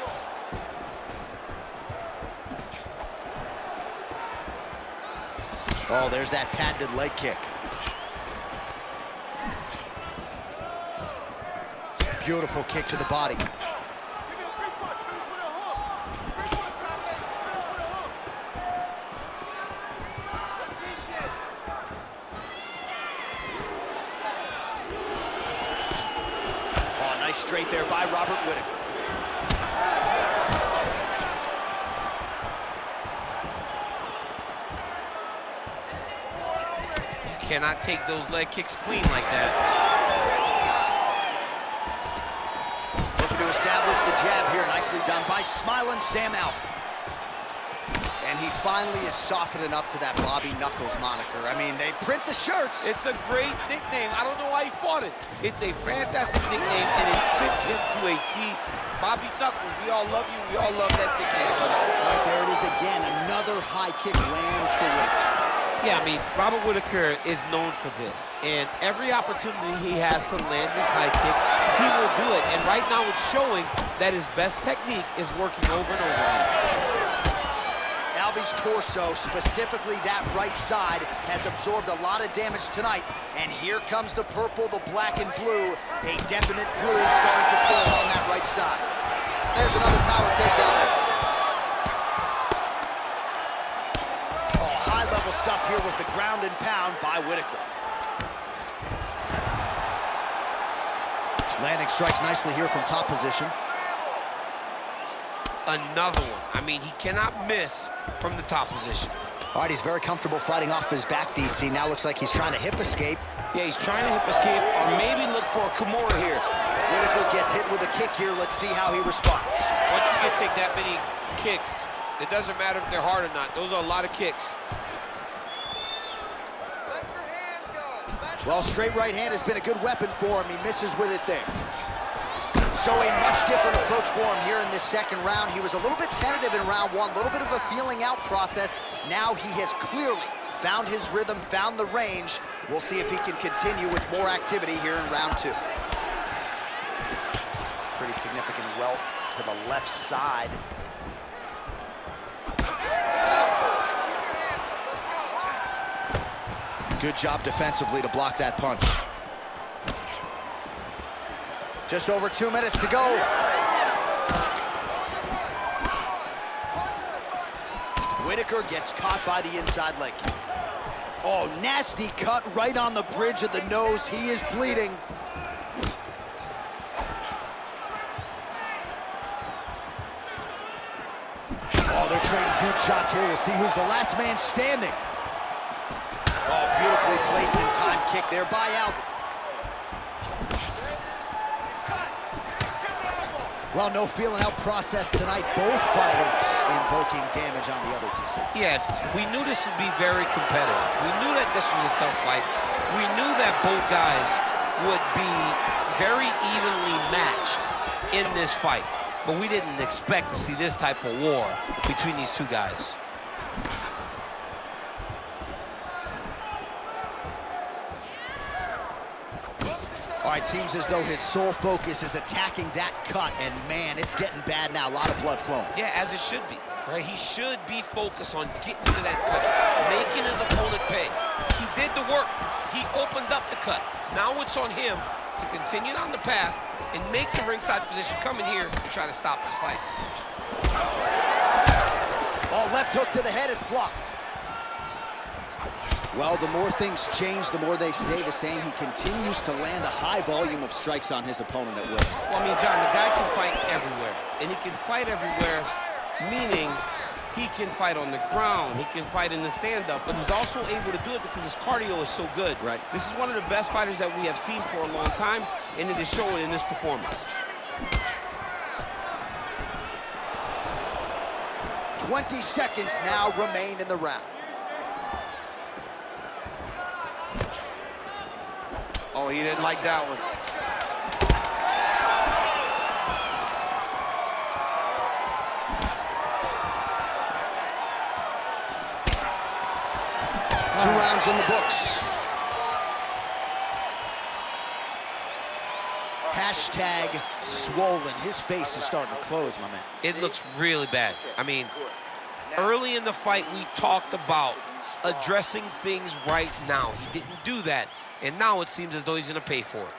Oh, there's that patented leg kick. Beautiful kick to the body. Give me a three punch. Finish with a hook. Finish with this combination. Finish with a hook. What's this shit? Oh, nice straight there by Robert Whittaker. You cannot take those leg kicks clean like that. Looking to establish the jab here. Nicely done by smiling Sam Alvey. And he finally is softening up to that Bobby Knuckles moniker. I mean, they print the shirts. It's a great nickname. I don't know why he fought it. It's a fantastic nickname, and it fits him to a T. Bobby Knuckles, we all love you. We all love that nickname. Right there it is again. Another high kick lands for Whittaker. Yeah, I mean, Robert Whittaker is known for this. And every opportunity he has to land this high kick, he will do it. And right now it's showing that his best technique is working over and over again. Alvey's torso, specifically that right side, has absorbed a lot of damage tonight. And here comes the purple, the black, and blue. A definite bruise starting to form on that right side. There's another power takedown there. Oh, high-level stuff here with the ground and pound by Whittaker. Landing strikes nicely here from top position. Another one. I mean, he cannot miss from the top position. All right, he's very comfortable fighting off his back, DC. Now looks like he's trying to hip escape. Yeah, he's trying to hip escape or maybe look for a Kimura here. Whittaker gets hit with a kick here. Let's see how he responds. Once you take that many kicks, it doesn't matter if they're hard or not. Those are a lot of kicks. Let your hands go. Well, straight right hand has been a good weapon for him. He misses with it there. So a much different approach for him here in this second round. He was a little bit tentative in round one, a little bit of a feeling out process. Now he has clearly found his rhythm, found the range. We'll see if he can continue with more activity here in round two. Pretty significant welt to the left side. Good job defensively to block that punch. Just over 2 minutes to go. Whittaker gets caught by the inside leg kick. Oh, nasty cut right on the bridge of the nose. He is bleeding. Oh, they're trading huge shots here. We'll see who's the last man standing. Oh, beautifully placed in time kick there by Alvey. Well, no feeling out process tonight. Both fighters invoking damage on the other DC. Yeah, we knew this would be very competitive. We knew that this was a tough fight. We knew that both guys would be very evenly matched in this fight. But we didn't expect to see this type of war between these two guys. All right, seems as though his sole focus is attacking that cut, and man, it's getting bad now. A lot of blood flowing. Yeah, as it should be, right? He should be focused on getting to that cut, making his opponent pay. He did the work. He opened up the cut. Now it's on him to continue on the path and make the ringside position, come in here and try to stop this fight. Oh, left hook to the head, it's blocked. Well, the more things change, the more they stay the same. He continues to land a high volume of strikes on his opponent at will. Well, I mean, John, the guy can fight everywhere. And he can fight everywhere, meaning he can fight on the ground, he can fight in the stand-up, but he's also able to do it because his cardio is so good. Right. This is one of the best fighters that we have seen for a long time, and it is showing in this performance. 20 seconds now remain in the round. Oh, he didn't like that one. Two rounds in the books. Hashtag swollen. His face is starting to close, my man. It looks really bad. I mean, early in the fight, we talked about addressing things right now. He didn't do that, and now it seems as though he's going to pay for it.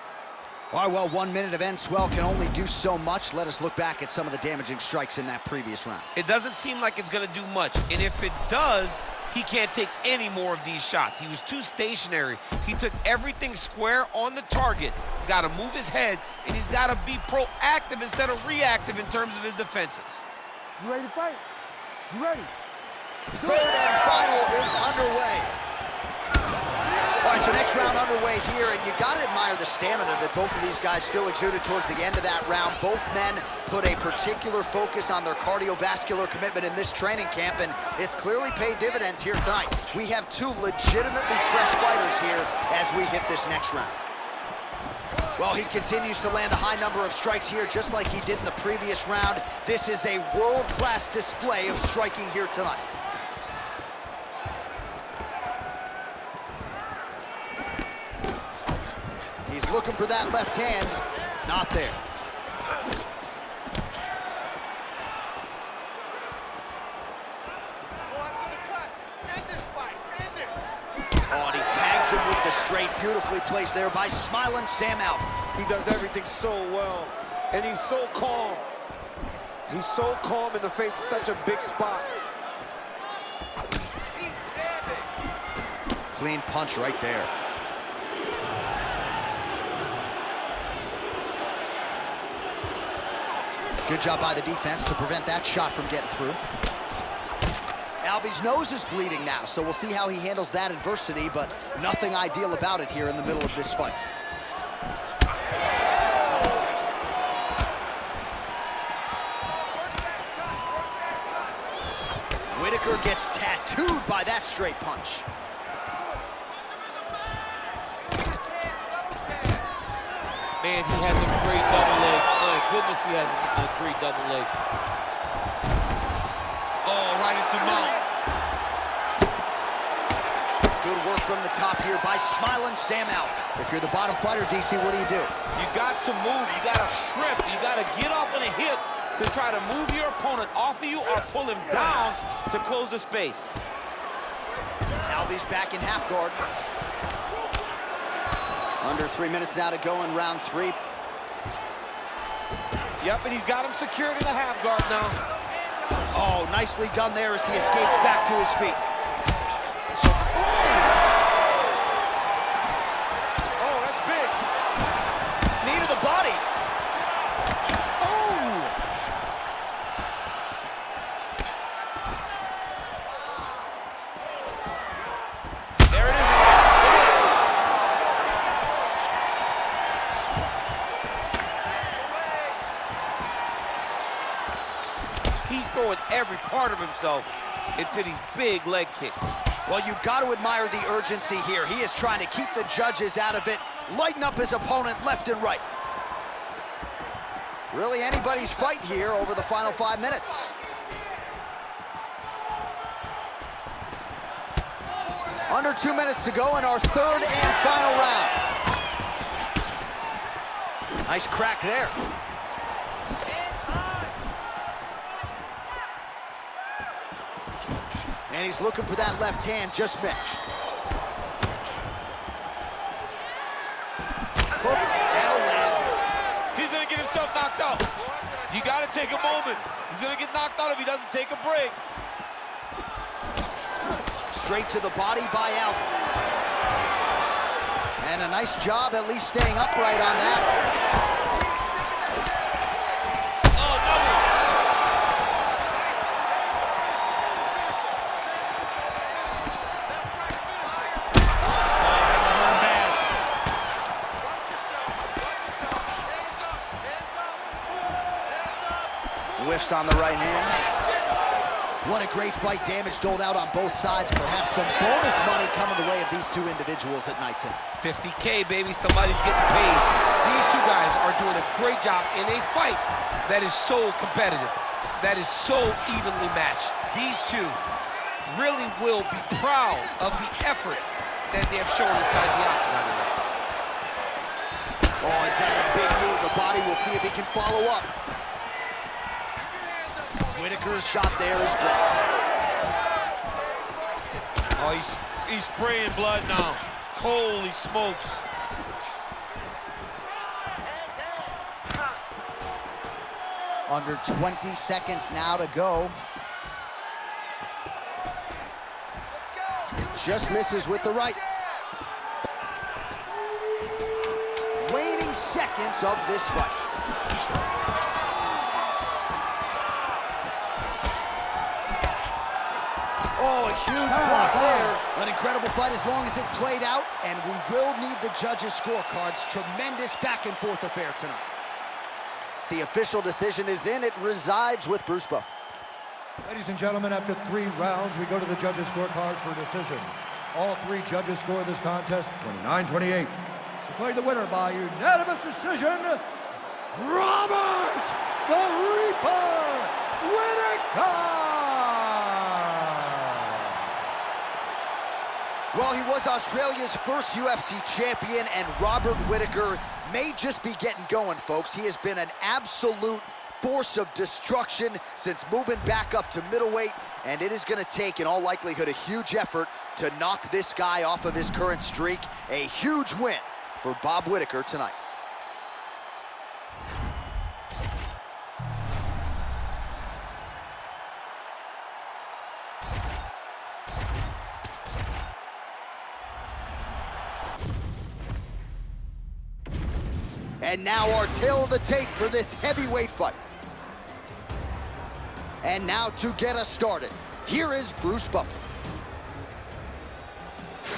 All right, well, 1 minute of end swell can only do so much. Let us look back at some of the damaging strikes in that previous round. It doesn't seem like it's going to do much, and if it does, he can't take any more of these shots. He was too stationary. He took everything square on the target. He's got to move his head, and he's got to be proactive instead of reactive in terms of his defenses. You ready to fight? You ready? Third and final is underway. All right, so next round underway here, and you gotta admire the stamina that both of these guys still exuded towards the end of that round. Both men put a particular focus on their cardiovascular commitment in this training camp, and it's clearly paid dividends here tonight. We have two legitimately fresh fighters here as we hit this next round. Well, he continues to land a high number of strikes here, just like he did in the previous round. This is a world-class display of striking here tonight. He's looking for that left hand. Not there. Oh, and he tags him with the straight. Beautifully placed there by smiling Sam Alvey. He does everything so well, and he's so calm. He's so calm in the face of such a big spot. Clean punch right there. Good job by the defense to prevent that shot from getting through. Alvey's nose is bleeding now, so we'll see how he handles that adversity, but nothing ideal about it here in the middle of this fight. Whittaker gets tattooed by that straight punch. Man, he has a great double leg. My goodness, he has a great double leg. Oh, right into mount. Good work from the top here by smiling Sam Alvey. If you're the bottom fighter, DC, what do? You got to move. You got to shrimp. You got to get up on a hip to try to move your opponent off of you or pull him down to close the space. Alvey's back in half guard. Under 3 minutes now to go in round 3. Yep, and he's got him secured in a half guard now. Oh, nicely done there as he escapes back to his feet. Oh, that's big. Knee to the body. Oh! There it is. He's throwing every part of himself into these big leg kicks. Well, you got to admire the urgency here. He is trying to keep the judges out of it, lighten up his opponent left and right. Really anybody's fight here over the final 5 minutes. Under 2 minutes to go in our third and final round. Nice crack there. And he's looking for that left hand, just missed. Hook, that'll land. He's gonna get himself knocked out. You gotta take a moment. He's gonna get knocked out if he doesn't take a break. Straight to the body by Alvey. And a nice job at least staying upright on that. Whiffs on the right hand. What a great fight. Damage doled out on both sides. Perhaps some bonus money coming the way of these two individuals at night's end. 50K, baby, somebody's getting paid. These two guys are doing a great job in a fight that is so competitive, that is so evenly matched. These two really will be proud of the effort that they have shown inside the octagon. Oh, is that a big knee to the body? We'll see if he can follow up. Whittaker's shot there is blocked. Oh, he's spraying blood now. Holy smokes. Under 20 seconds now to go. Just misses with the right. Waning seconds of this fight. Oh, a huge block there. An incredible fight as long as it played out, and we will need the judges' scorecards. Tremendous back-and-forth affair tonight. The official decision is in. It resides with Bruce Buff. Ladies and gentlemen, after 3 rounds, we go to the judges' scorecards for decision. All 3 judges score this contest 29-28. Declared the winner by unanimous decision, Robert the Reaper Whittaker! Well, he was Australia's first UFC champion, and Robert Whittaker may just be getting going, folks. He has been an absolute force of destruction since moving back up to middleweight, and it is going to take, in all likelihood, a huge effort to knock this guy off of his current streak. A huge win for Bob Whittaker tonight. And now our tale of the tape for this heavyweight fight. And now to get us started, here is Bruce Buffer.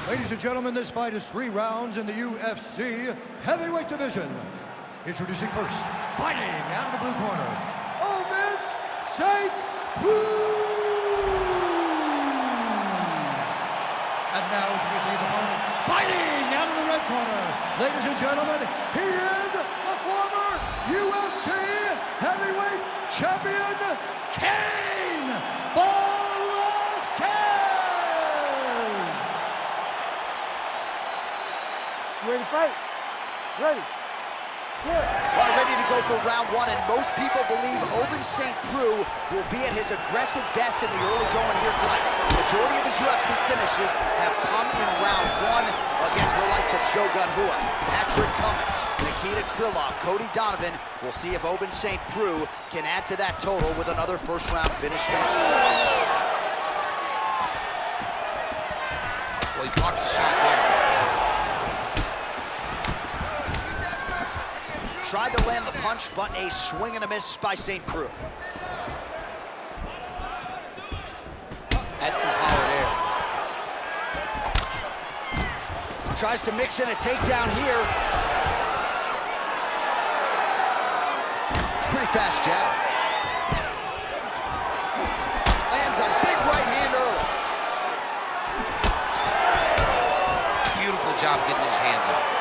Ladies and gentlemen, this fight is 3 rounds in the UFC heavyweight division. Introducing first, fighting out of the blue corner, Ovince St. And now introducing his opponent, fighting out of the red corner. Ladies and gentlemen, he is the former UFC heavyweight champion, Cain Velasquez. You ready to fight? Ready. Well, ready to go for round one, and most people believe Ovince Preux will be at his aggressive best in the early going here tonight. The majority of his UFC finishes have come in round one against the likes of Shogun Rua, Patrick Cummins, Nikita Krylov, Cody Donovan. We'll see if Ovince Preux can add to that total with another first-round finish tonight. Well, he blocks the shot there. Tried to land the punch, but a swing and a miss by Preux. That's some power there. Tries to mix in a takedown here. It's a pretty fast jab. Lands a big right hand early. Beautiful job getting those hands up.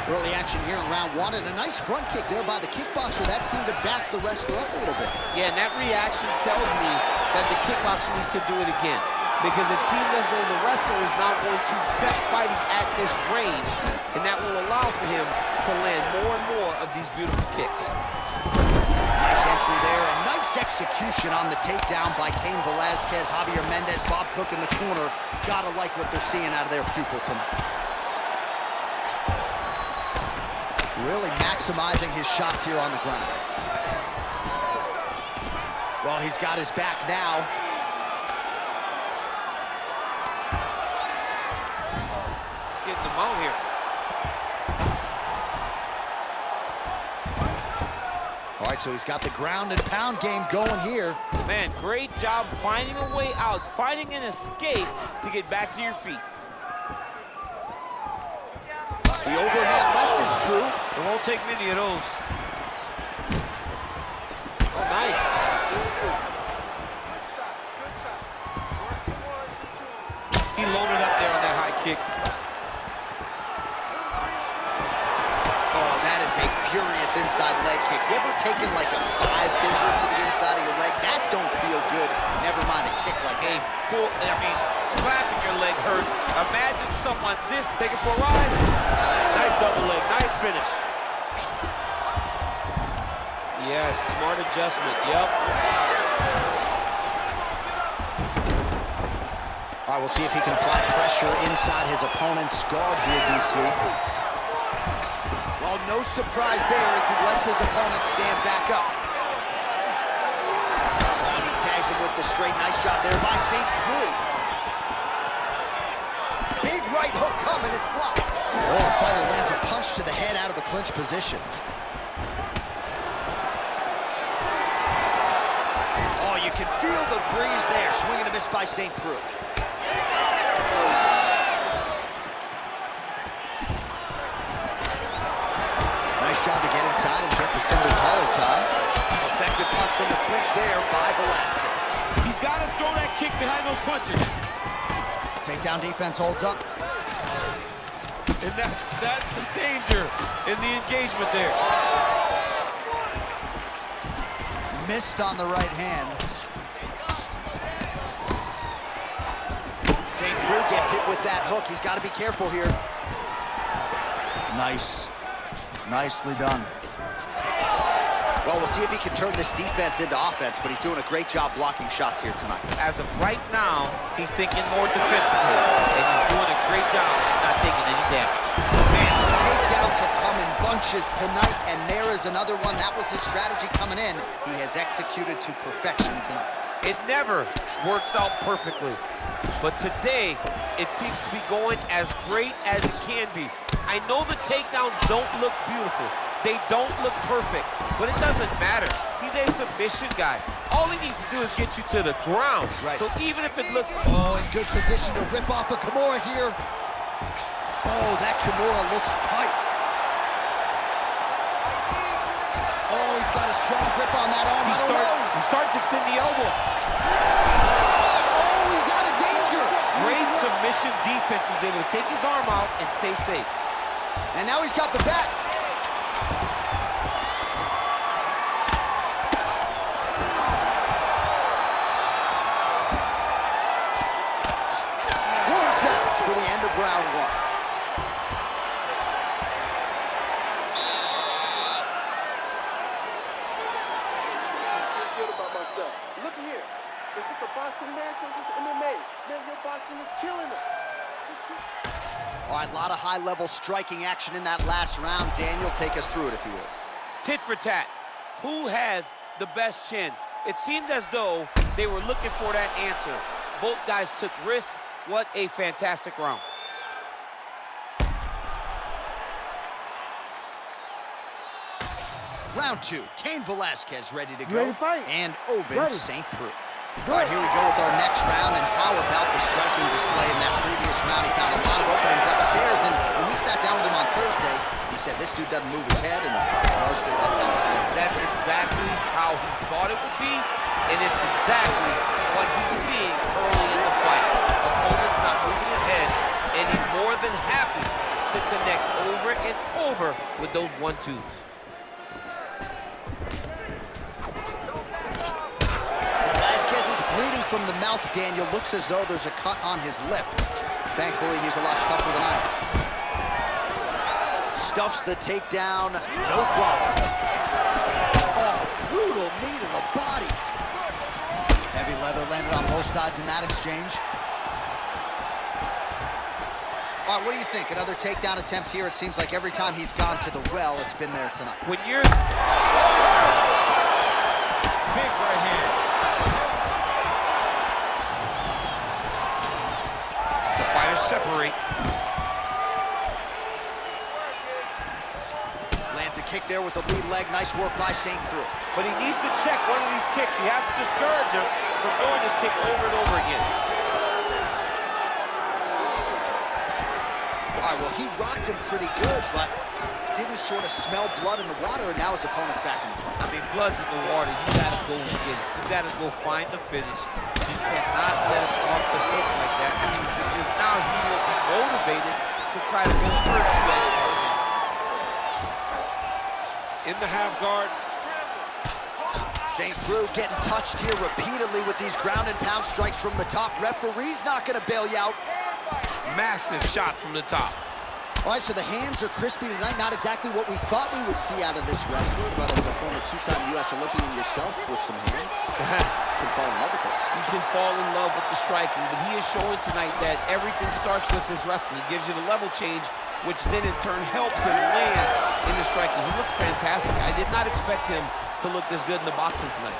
Early action here in round one, and a nice front kick there by the kickboxer. That seemed to back the wrestler up a little bit. Yeah, and that reaction tells me that the kickboxer needs to do it again, because it seemed as though the wrestler is now going to accept fighting at this range, and that will allow for him to land more and more of these beautiful kicks. Nice entry there, and nice execution on the takedown by Cain, Velasquez, Javier Mendez, Bob Cook in the corner. Gotta like what they're seeing out of their pupil tonight. Really maximizing his shots here on the ground. Well, he's got his back now. Getting them out here. All right, so he's got the ground and pound game going here. Man, great job finding a way out, finding an escape to get back to your feet. The overhand left is true. It won't take many of those. Oh, nice. He loaded up there on that high kick. Oh, that is a furious inside leg kick. You ever taken like a 5-finger to the inside of your leg? That don't feel good. Never mind a kick like that. Slapping your leg hurts. Imagine someone take it for a ride. Nice double leg, nice finish. Yes, smart adjustment, yep. All right, we'll see if he can apply pressure inside his opponent's guard here, DC. Well, no surprise there as he lets his opponent stand back up. And he tags him with the straight. Nice job there by Preux. Big right hook coming, it's blocked. Oh, the fighter lands a punch to the head out of the clinch position. Oh, you can feel the breeze there. Swing and a miss by Preux. Nice job to get inside and get the single collar tie. Effective punch from the clinch there by Velasquez. He's got to throw that kick behind those punches. Takedown defense holds up. And that's the danger in the engagement there. Missed on the right hand. Preux gets hit with that hook. He's got to be careful here. Nice. Nicely done. Well, we'll see if he can turn this defense into offense, but he's doing a great job blocking shots here tonight. As of right now, he's thinking more defensively, and he's doing a great job not taking any damage. Man, the takedowns have come in bunches tonight, and there is another one. That was his strategy coming in. He has executed to perfection tonight. It never works out perfectly, but today, it seems to be going as great as it can be. I know the takedowns don't look beautiful. They don't look perfect, but it doesn't matter. He's a submission guy. All he needs to do is get you to the ground. Right. So even if it looks... Oh, in good position to rip off the Kimura here. Oh, that Kimura looks tight. Oh, he's got a strong grip on that arm. He starts to extend the elbow. Oh, he's out of danger. Great submission defense. He was able to take his arm out and stay safe. And now he's got the back. round one. I feel good about myself. Look here. Is this a boxing match or is this MMA? Man, your boxing is killing it. Just keep... All right, a lot of high-level striking action in that last round. Daniel, take us through it, if you would. Tit for tat. Who has the best chin? It seemed as though they were looking for that answer. Both guys took risk. What a fantastic round. Round two, Cain Velasquez ready to go. Ready to fight. And Ovince Ready. St. Preux. All right, here we go with our next round, and how about the striking display in that previous round? He found a lot of openings upstairs, and when we sat down with him on Thursday, he said this dude doesn't move his head, and largely that's how it's been. That's exactly how he thought it would be, and it's exactly what he's seeing early in the fight. Opponent's not moving his head, and he's more than happy to connect over and over with those 1-2s. Bleeding from the mouth, Daniel. Looks as though there's a cut on his lip. Thankfully, he's a lot tougher than I am. Stuffs the takedown, no problem. Oh, brutal knee to the body. Heavy leather landed on both sides in that exchange. All right, what do you think? Another takedown attempt here. It seems like every time he's gone to the well, it's been there tonight. When you're... Big right hand. Separate. Lands a kick there with the lead leg. Nice work by St. Preux. But he needs to check one of these kicks. He has to discourage him from doing this kick over and over again. All right, well, he rocked him pretty good, but didn't sort of smell blood in the water, and now his opponent's back in the fight. I mean, blood's in the water. You gotta go get it. You gotta go find the finish. You cannot let him off the hook like that, because now he will be motivated to try to go hurt you. In the half guard. St. Preux getting touched here repeatedly with these ground and pound strikes from the top. Referee's not gonna bail you out. Massive shot from the top. All right, so the hands are crispy tonight. Not exactly what we thought we would see out of this wrestler, but as a former two-time U.S. Olympian yourself with some hands, you can fall in love with those. He can fall in love with the striking, but he is showing tonight that everything starts with his wrestling. He gives you the level change, which then in turn helps him land in the striking. He looks fantastic. I did not expect him to look this good in the boxing tonight.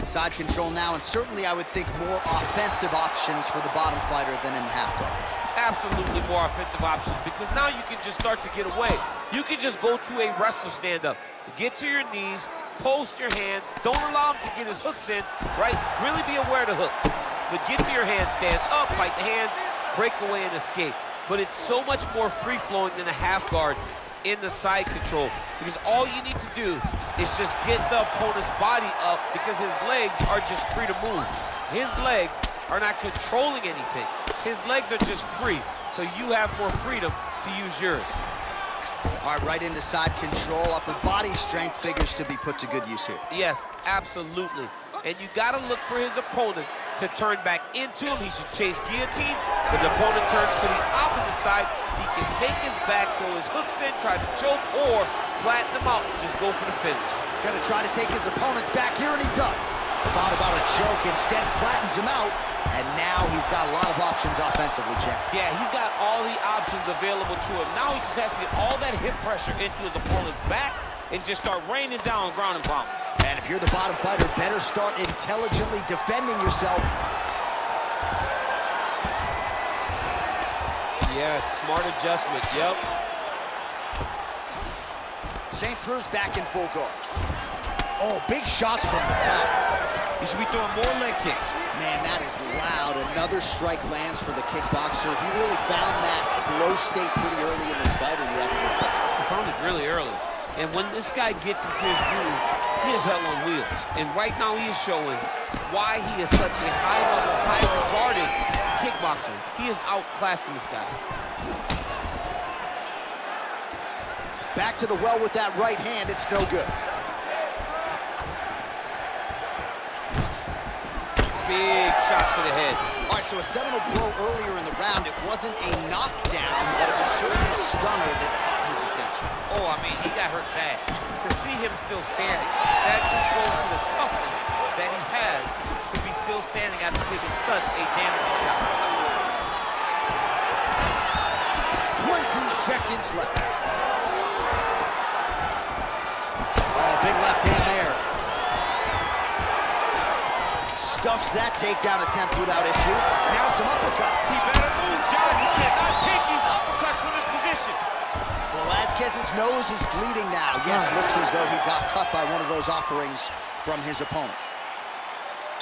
Side control now, and certainly I would think more offensive options for the bottom fighter than in the half guard. Absolutely more offensive options, because now you can just start to get away. You can just go to a wrestler stand-up. Get to your knees, post your hands, don't allow him to get his hooks in, right? Really be aware of the hooks. But get to your handstands, up, fight the hands, break away and escape. But it's so much more free-flowing than a half guard in the side control, because all you need to do is just get the opponent's body up, because his legs are just free to move. His legs are not controlling anything. His legs are just free, so you have more freedom to use yours. All right, right into side control. Upper body strength figures to be put to good use here. Yes, absolutely. And you gotta look for his opponent to turn back into him. He should chase guillotine. The opponent turns to the opposite side. He can take his back, throw his hooks in, try to choke, or flatten him out and just go for the finish. Gonna try to take his opponent's back here, and he does. Thought about a choke, instead flattens him out, and now he's got a lot of options offensively, Jim. Yeah, he's got all the options available to him. Now he just has to get all that hip pressure into his opponent's back and just start raining down ground and pound. And if you're the bottom fighter, better start intelligently defending yourself. Yes, smart adjustment, yep. St. Preux back in full guard. Oh, big shots from the top. He should be throwing more leg kicks. Man, that is loud. Another strike lands for the kickboxer. He really found that flow state pretty early in this fight, and he hasn't looked back. He found it really early. And when this guy gets into his groove, he is hell on wheels. And right now he is showing why he is such a high-level, high-regarded kickboxer. He is outclassing this guy. Back to the well with that right hand. It's no good. Big shot to the head. All right, so a seminal blow earlier in the round. It wasn't a knockdown, but it was certainly a stunner that caught his attention. Oh, I mean, he got hurt bad. To see him still standing, that just goes to the toughness that he has to be still standing after taking such a damaging shot. 20 seconds left. Oh, big left hand there. Stuffs that takedown attempt without issue. Now some uppercuts. He better move, John. He cannot take these uppercuts from this position. Velasquez's nose is bleeding now. Yes, looks as though he got cut by one of those offerings from his opponent.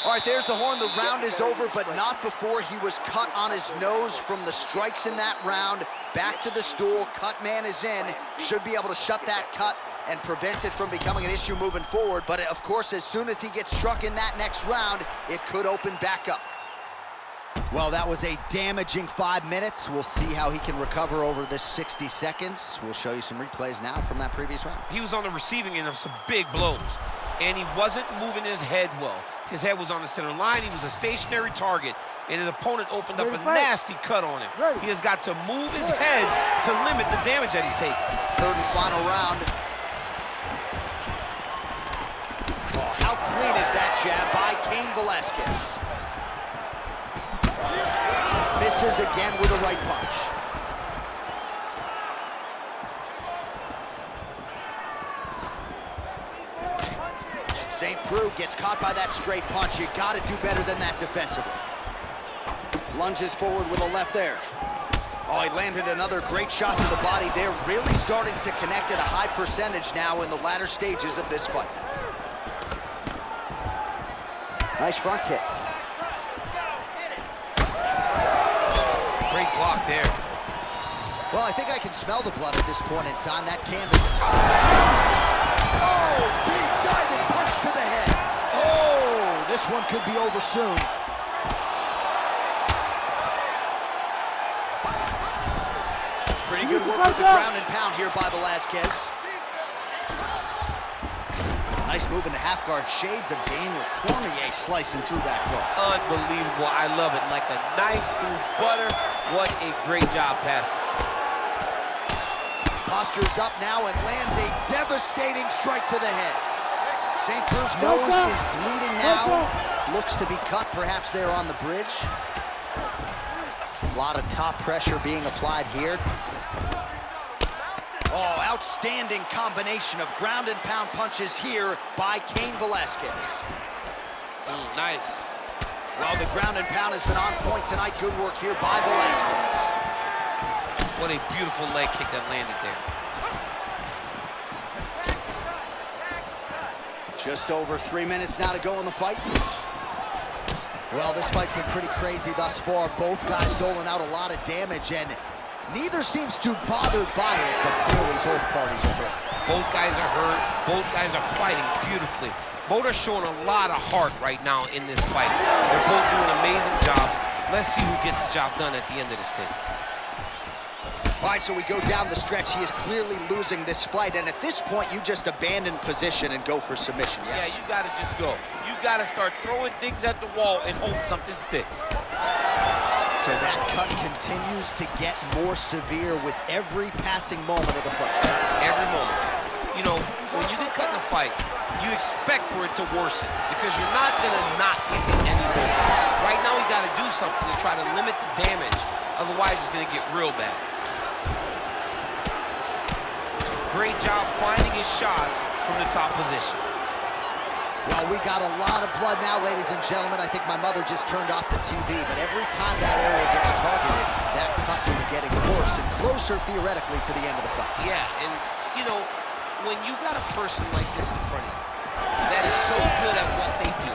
All right, there's the horn. The round is over, but not before he was cut on his nose from the strikes in that round. Back to the stool. Cut man is in. Should be able to shut that cut and prevent it from becoming an issue moving forward. But, of course, as soon as he gets struck in that next round, it could open back up. Well, that was a damaging 5 minutes. We'll see how he can recover over this 60 seconds. We'll show you some replays now from that previous round. He was on the receiving end of some big blows, and he wasn't moving his head well. His head was on the center line. He was a stationary target, and his opponent opened up a nasty cut on him. He has got to move his head to limit the damage that he's taking. Third and final round. Oh, how clean is that jab by Cain Velasquez? Misses again with a right punch. St. Preux gets caught by that straight punch. You got to do better than that defensively. Lunges forward with a left there. Oh, he landed another great shot to the body. They're really starting to connect at a high percentage now in the latter stages of this fight. Nice front kick. Great block there. Well, I think I can smell the blood at this point in time. That canvas. Oh, big diving punch to the head. Oh, this one could be over soon. Pretty good work with the ground and pound here by Velasquez. Nice move into half guard. Shades of Daniel Cormier slicing through that guard. Unbelievable. I love it. Like a knife through butter. What a great job passing. Postures up now and lands a devastating strike to the head. St. Preux's nose is bleeding now. Looks to be cut, perhaps there on the bridge. A lot of top pressure being applied here. Oh, outstanding combination of ground and pound punches here by Cain Velasquez. Nice. Well, the ground and pound has been on point tonight. Good work here by Velasquez. What a beautiful leg kick that landed there. Just over 3 minutes now to go in the fight. Well, this fight's been pretty crazy thus far. Both guys doling out a lot of damage, and neither seems too bothered by it, but clearly both parties are hurt. Both guys are hurt. Both guys are fighting beautifully. Both are showing a lot of heart right now in this fight. They're both doing amazing jobs. Let's see who gets the job done at the end of this thing. All right, so we go down the stretch. He is clearly losing this fight, and at this point, you just abandon position and go for submission, yes? Yeah, you gotta just go. You gotta start throwing things at the wall and hope something sticks. So that cut continues to get more severe with every passing moment of the fight. Every moment. You know, when you get cut in a fight, you expect for it to worsen because you're not gonna not get hit anymore. Right now, he's gotta do something to try to limit the damage. Otherwise, it's gonna get real bad. Great job finding his shots from the top position. Well, we got a lot of blood now, ladies and gentlemen. I think my mother just turned off the TV, but every time that area gets targeted, that cut is getting worse and closer, theoretically, to the end of the fight. Yeah, and, you know, when you got a person like this in front of you that is so good at what they do,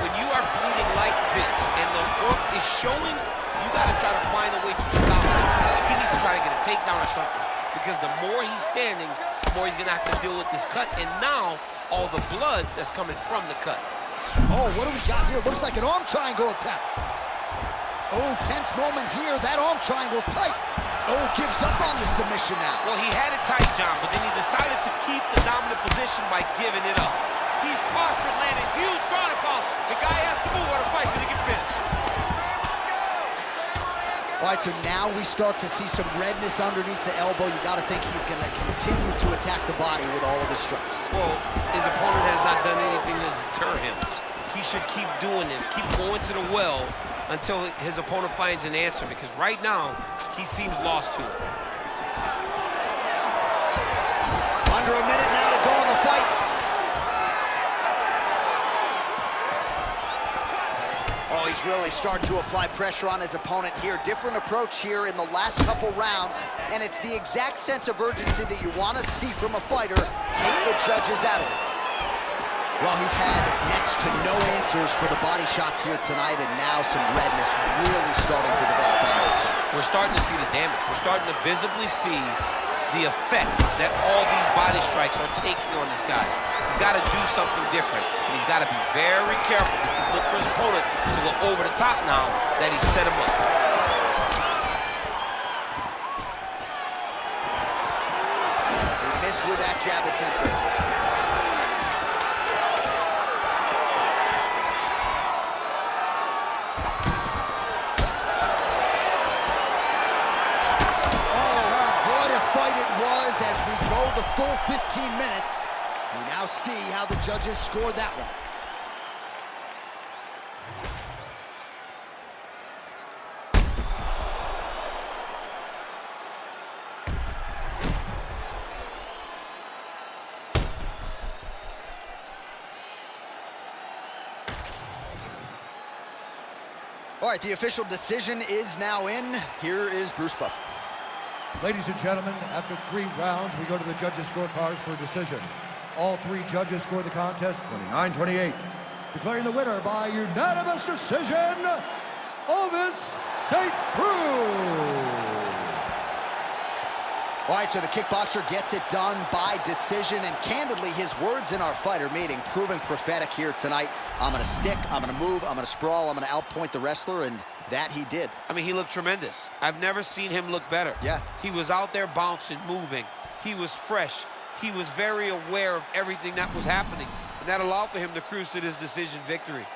when you are bleeding like this and the work is showing, you got to try to find a way to stop him. He needs to try to get a takedown or something. Because the more he's standing, the more he's gonna have to deal with this cut, and now all the blood that's coming from the cut. Oh, what do we got here? Looks like an arm triangle attempt. Oh, tense moment here. That arm triangle's tight. Oh, gives up on the submission now. Well, he had it tight, John, but then he decided to keep the dominant position by giving it up. He's postured, landing huge ground and pound. The guy has to move or the fight's gonna get finished. All right, so now we start to see some redness underneath the elbow. You got to think he's going to continue to attack the body with all of his strikes. Well, his opponent has not done anything to deter him. He should keep doing this, keep going to the well until his opponent finds an answer, because right now, he seems lost to it. Under a minute now to go in the fight. Oh, he's really starting to apply pressure on his opponent here. Different approach here in the last couple rounds, and it's the exact sense of urgency that you want to see from a fighter. Take the judges out of it. Well, he's had next to no answers for the body shots here tonight, and now some redness really starting to develop on that side. We're starting to see the damage. We're starting to visibly see the effect that all these body strikes are taking on this guy. He's got to do something different, and he's got to be very careful, because look for his opponent to go over the top now that he set him up. He missed with that jab attempt there. As we go the full 15 minutes, we now see how the judges scored that one. All right, the official decision is now in. Here is Bruce Buffer. Ladies and gentlemen, after 3 rounds, we go to the judges' scorecards for a decision. All 3 judges scored the contest 29-28. Declaring the winner by unanimous decision, Ovince St. Preux. All right, so the kickboxer gets it done by decision, and candidly, his words in our fighter meeting proving prophetic here tonight. I'm gonna stick, I'm gonna move, I'm gonna sprawl, I'm gonna outpoint the wrestler, and that he did. I mean, he looked tremendous. I've never seen him look better. Yeah. He was out there bouncing, moving. He was fresh. He was very aware of everything that was happening, and that allowed for him to cruise to this decision victory.